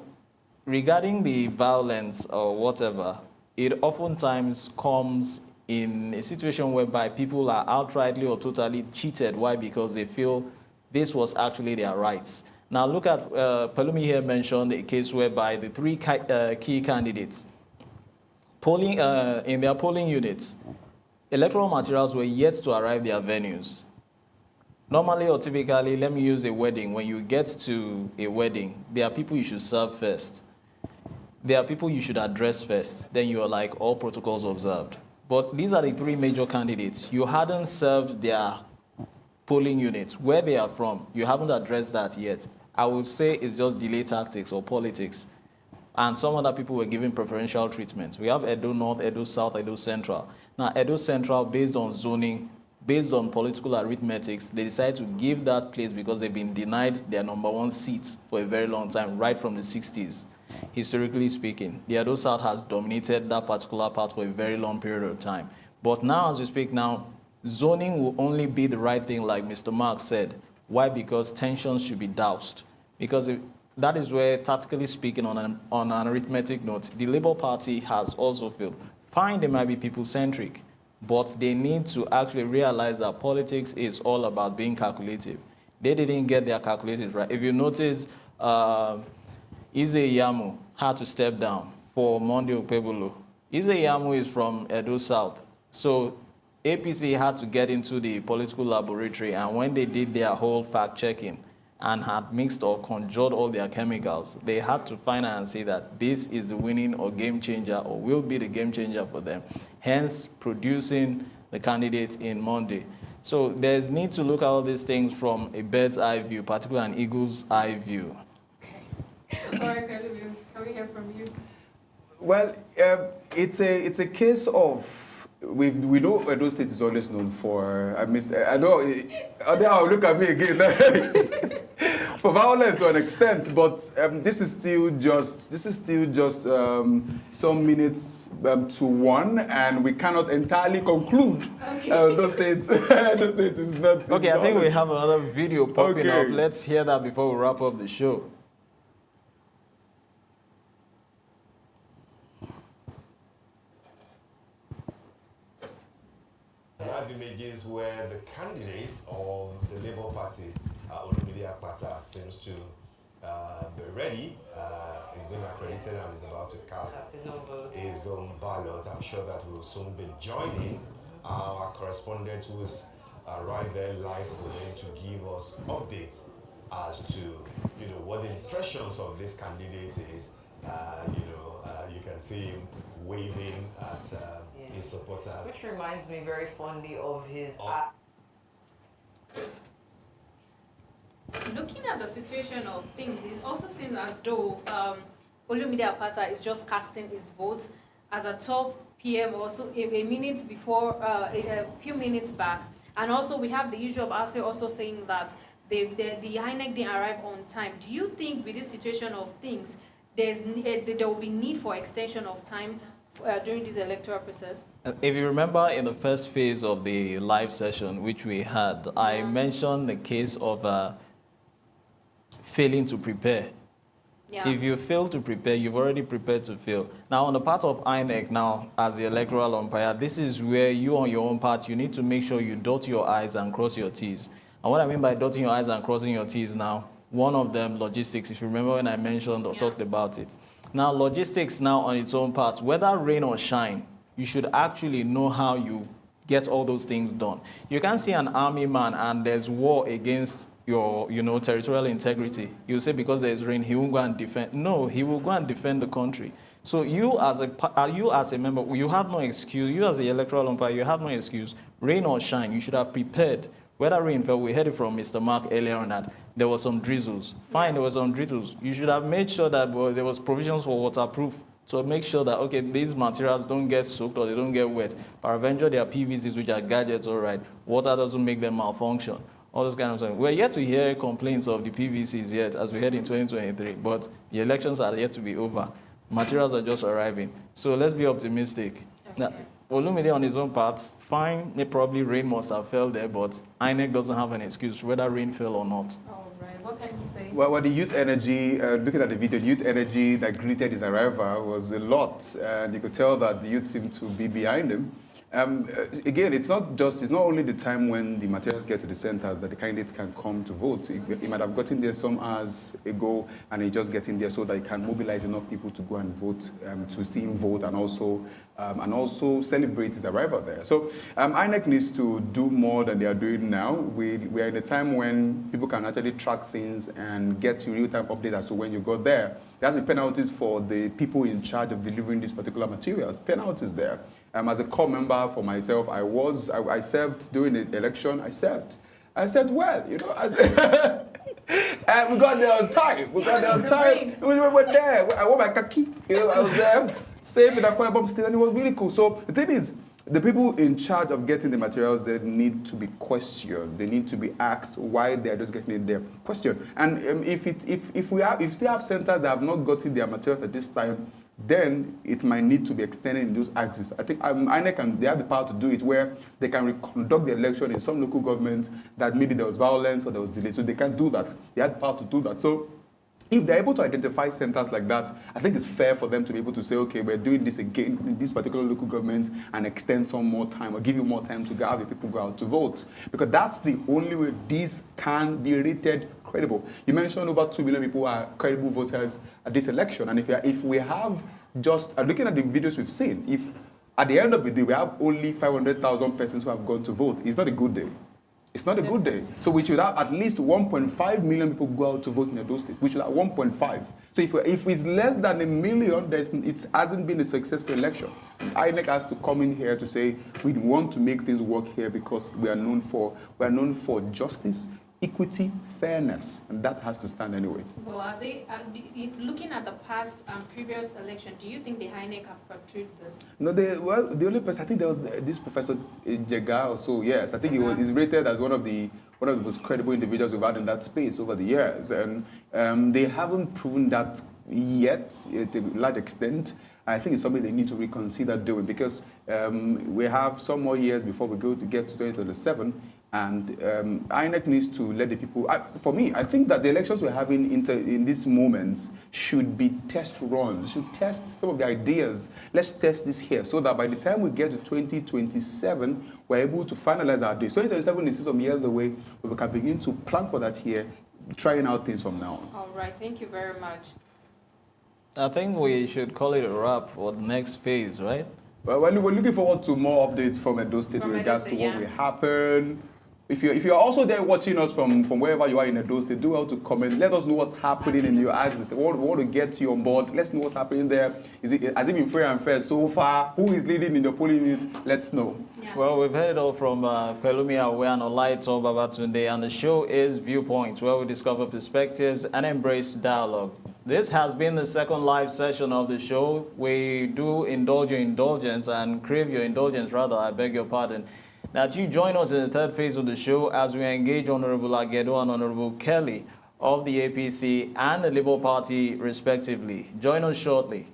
regarding the violence or whatever, it oftentimes comes in a situation whereby people are outrightly or totally cheated. Why? Because they feel this was actually their rights. Now look at, Pelumi here mentioned a case whereby the three key candidates, polling in their polling units, electoral materials were yet to arrive their venues. Normally or typically, let me use a wedding. When you get to a wedding, there are people you should serve first. There are people you should address first. Then you are like, all protocols observed. But these are the three major candidates. You hadn't served their polling units. Where they are from, you haven't addressed that yet. I would say it's just delay tactics or politics. And some other people were given preferential treatment. We have Edo North, Edo South, Edo Central. Now, Edo Central, based on zoning, based on political arithmetics, they decided to give that place because they've been denied their #1 seat for a very long time, right from the 60s. Historically speaking, the Edo South has dominated that particular part for a very long period of time. But now, as we speak now, zoning will only be the right thing, like Mr. Mark said. Why? Because tensions should be doused. Because that is where, tactically speaking, on an arithmetic note, the Labour Party has also failed. Fine, they might be people-centric, but they need to actually realize that politics is all about being calculative. They didn't get their calculators right. If you notice, Ize Yamu had to step down for Monday Okpebolo. Ize Yamu is from Edo South. So APC had to get into the political laboratory, and when they did their whole fact-checking and had mixed or conjured all their chemicals, they had to find out and say that this is the winning or game changer or will be the game changer for them, hence producing the candidate in Monday. So there's need to look at all these things from a bird's eye view, particularly an eagle's eye view. All right, Pelumi, can we hear from you? Well, it's a case of, we know Edo State is always known for, I know, I'll look at me again. for violence to an extent, but this is still just some minutes to 1, and we cannot entirely conclude. Those states is not. Okay, I think we have another video popping Okay. up. Let's hear that before we wrap up the show. We have images where the candidate of the Labour Party, Olumide Akpata, seems to be ready. He's been accredited and is about to cast his own ballot. I'm sure that we'll soon be joining our correspondent who is right there live for him to give us updates as to what the impressions of this candidate is. You can see him waving at his supporters. Which reminds me very fondly of his... Looking at the situation of things, it also seems as though Olumide Akpata is just casting his vote as at 12 p.m. also a minute before, a few minutes back. And also we have the issue of also saying that the INEC didn't arrive on time. Do you think with this situation of things, there will be need for extension of time during this electoral process? If you remember in the first phase of the live session which we had, I mentioned the case of failing to prepare. Yeah. If you fail to prepare, you've already prepared to fail. Now, on the part of INEC now, as the electoral umpire, this is where you on your own part, you need to make sure you dot your I's and cross your T's. And what I mean by dotting your I's and crossing your T's now, one of them, logistics, if you remember when I mentioned or talked about it. Now, logistics now on its own part, whether rain or shine, you should actually know how you get all those things done. You can't see an army man and there's war against your, territorial integrity. You say because there's rain, he won't go and defend. No, he will go and defend the country. So you as a member, you have no excuse. You as the electoral umpire, you have no excuse. Rain or shine, you should have prepared. Whether rain fell, we heard it from Mr. Mark earlier on that there was some drizzles. Fine, there was some drizzles. You should have made sure that there was provisions for waterproof. So make sure that, okay, these materials don't get soaked or they don't get wet. Peradventure, there are PVCs, which are gadgets, all right. Water doesn't make them malfunction. All those kind of things. We're yet to hear complaints of the PVCs yet, as we head in 2023. But the elections are yet to be over. Materials are just arriving. So let's be optimistic. Okay. Now, Olumide on his own part, fine, probably rain must have fell there, but INEC doesn't have an excuse whether rain fell or not. All right, what can you say? Well, the youth energy, looking at the video, the youth energy that greeted his arrival was a lot. And you could tell that the youth seemed to be behind him. Again, it's not only the time when the materials get to the centers that the candidates can come to vote. He might have gotten there some hours ago and he just getting there so that he can mobilize enough people to go and vote, to see him vote and also celebrate his arrival there. So INEC needs to do more than they are doing now. We are in a time when people can actually track things and get real-time update as to when you got there. There's the penalties for the people in charge of delivering these particular materials. Penalties there. As a core member for myself, I served during the election. I served well, we got there on time. We were there. I wore my khaki. I was there, safe in Akwa Ibom State, and it was really cool. So the thing is, the people in charge of getting the materials, they need to be questioned. They need to be asked why they are just getting it there. Question. And if we still have centers that have not gotten their materials at this time, then it might need to be extended in those axes. I think INEC they have the power to do it where they can conduct the election in some local governments that maybe there was violence or there was delay. So they can do that. They have the power to do that. So if they're able to identify centers like that, I think it's fair for them to be able to say, okay, we're doing this again in this particular local government and extend some more time or give you more time to have the people go out to vote. Because that's the only way this can be rated credible. You mentioned over 2 million people are credible voters at this election. And if we have just, looking at the videos we've seen, if at the end of the day we have only 500,000 persons who have gone to vote, it's not a good day. It's not a good day. So we should have at least 1.5 million people go out to vote in those states. We should have 1.5. So if it's less than a million, it hasn't been a successful election. INEC has to come in here to say we want to make things work here because we are known for justice, equity, fairness, and that has to stand anyway. Well, looking at the past and previous election, do you think the INEC have portrayed this? No, the only person, I think there was this Professor Jega or so, yes. I think he's rated as one of the one of the most credible individuals we've had in that space over the years. And they haven't proven that yet to a large extent. I think it's something they need to reconsider doing because we have some more years before we go to get to 2027. And INEC needs to let the people. For me, I think that the elections we're having in these moments should be test runs. Should test some of the ideas. Let's test this here, so that by the time we get to 2027, we're able to finalize our days. 2027 is some years away, but we can begin to plan for that here, trying out things from now on. All right, thank you very much. I think we should call it a wrap for the next phase, right? Well, we're looking forward to more updates from Edo State From in regards Edo to State, what yeah. will happen. If you're also there watching us from wherever you are in Edo State, do well to comment. Let us know what's happening in your axis. We want to get you on board. Let's know what's happening there. Has it been fair and fair so far? Who is leading in your polling unit? Let's know. Yeah. Well, we've heard it all from Pelumi Awe and Olaito Babatunde, and the show is Viewpoints, where we discover perspectives and embrace dialogue. This has been the second live session of the show. We do indulge your indulgence and crave your indulgence, rather, I beg your pardon, that you join us in the third phase of the show as we engage Honorable Agedo and Honorable Kelly of the APC and the Labour Party, respectively. Join us shortly.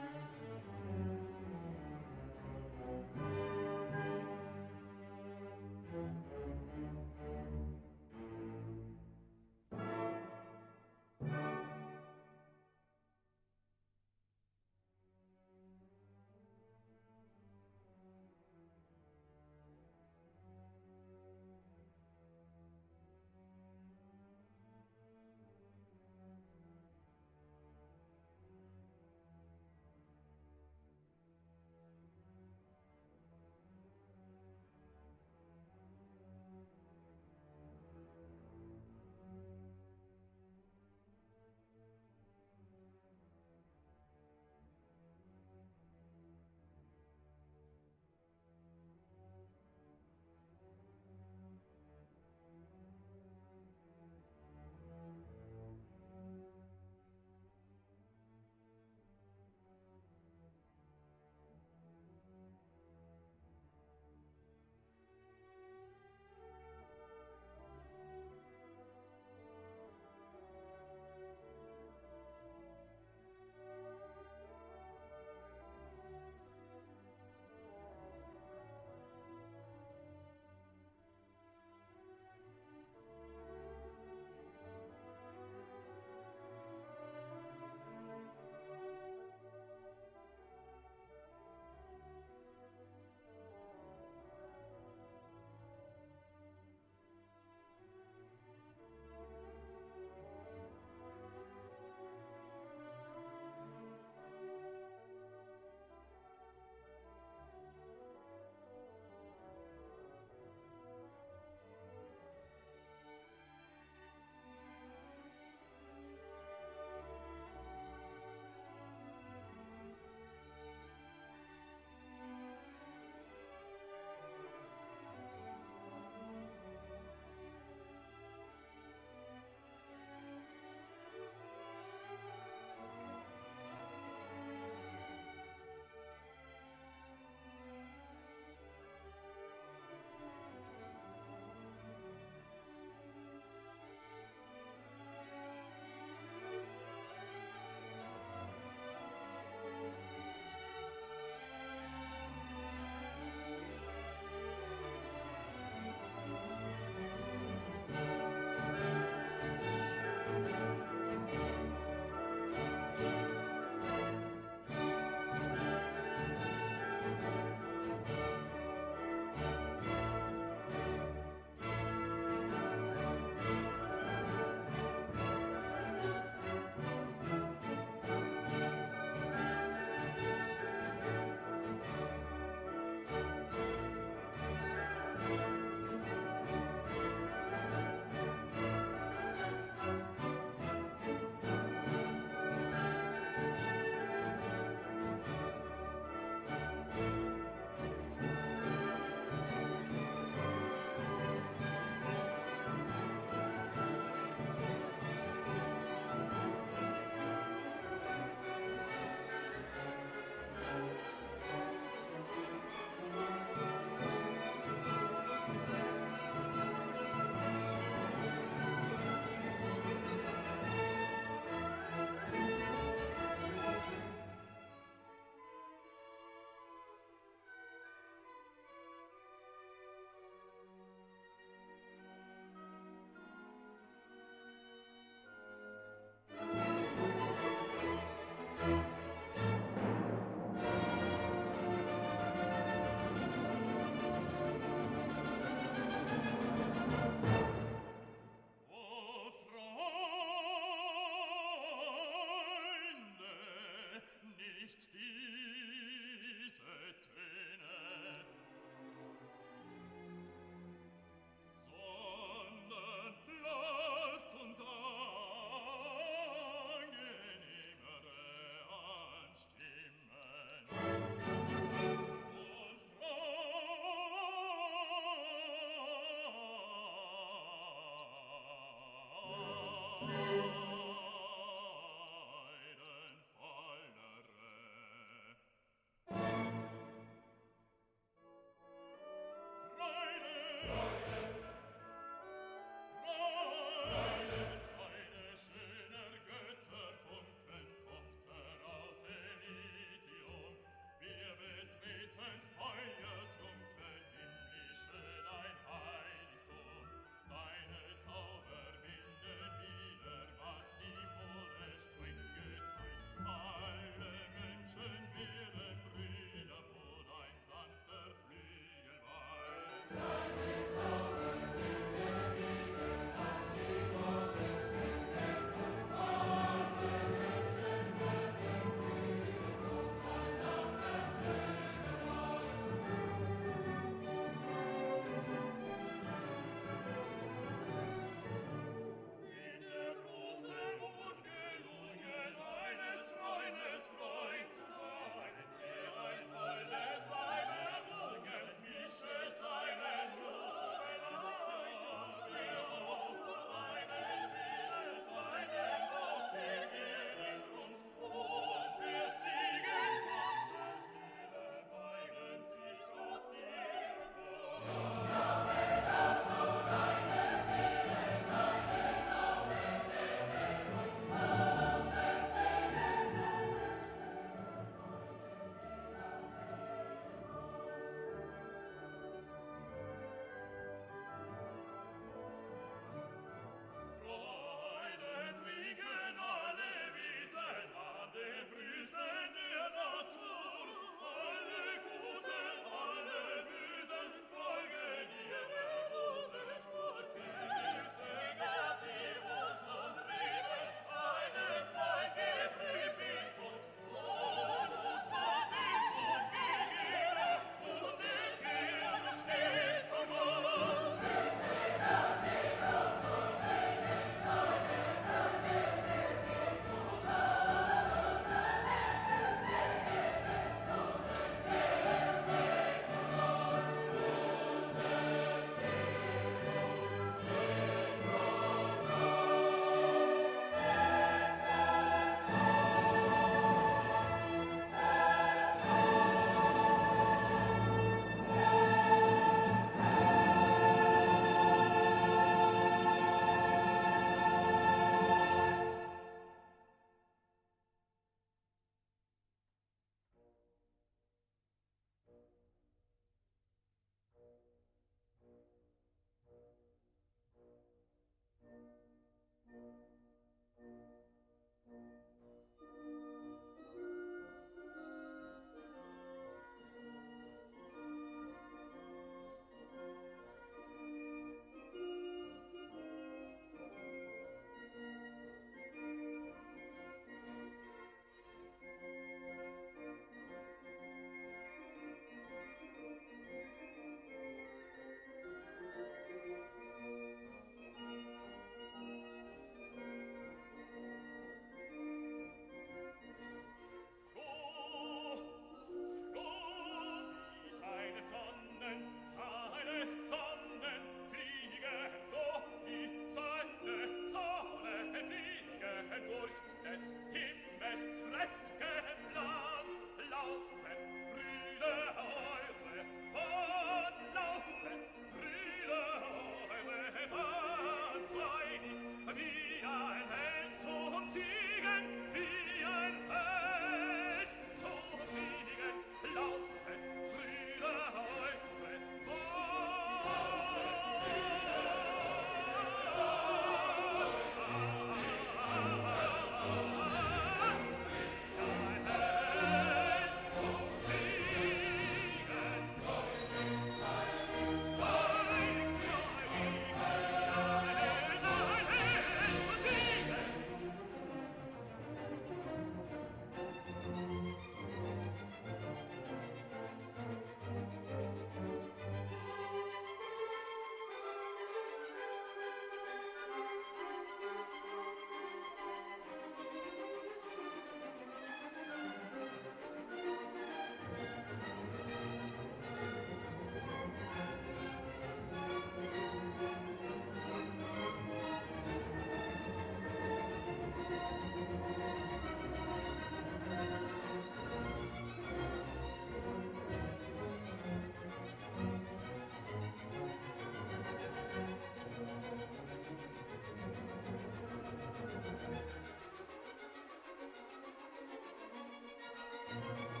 you.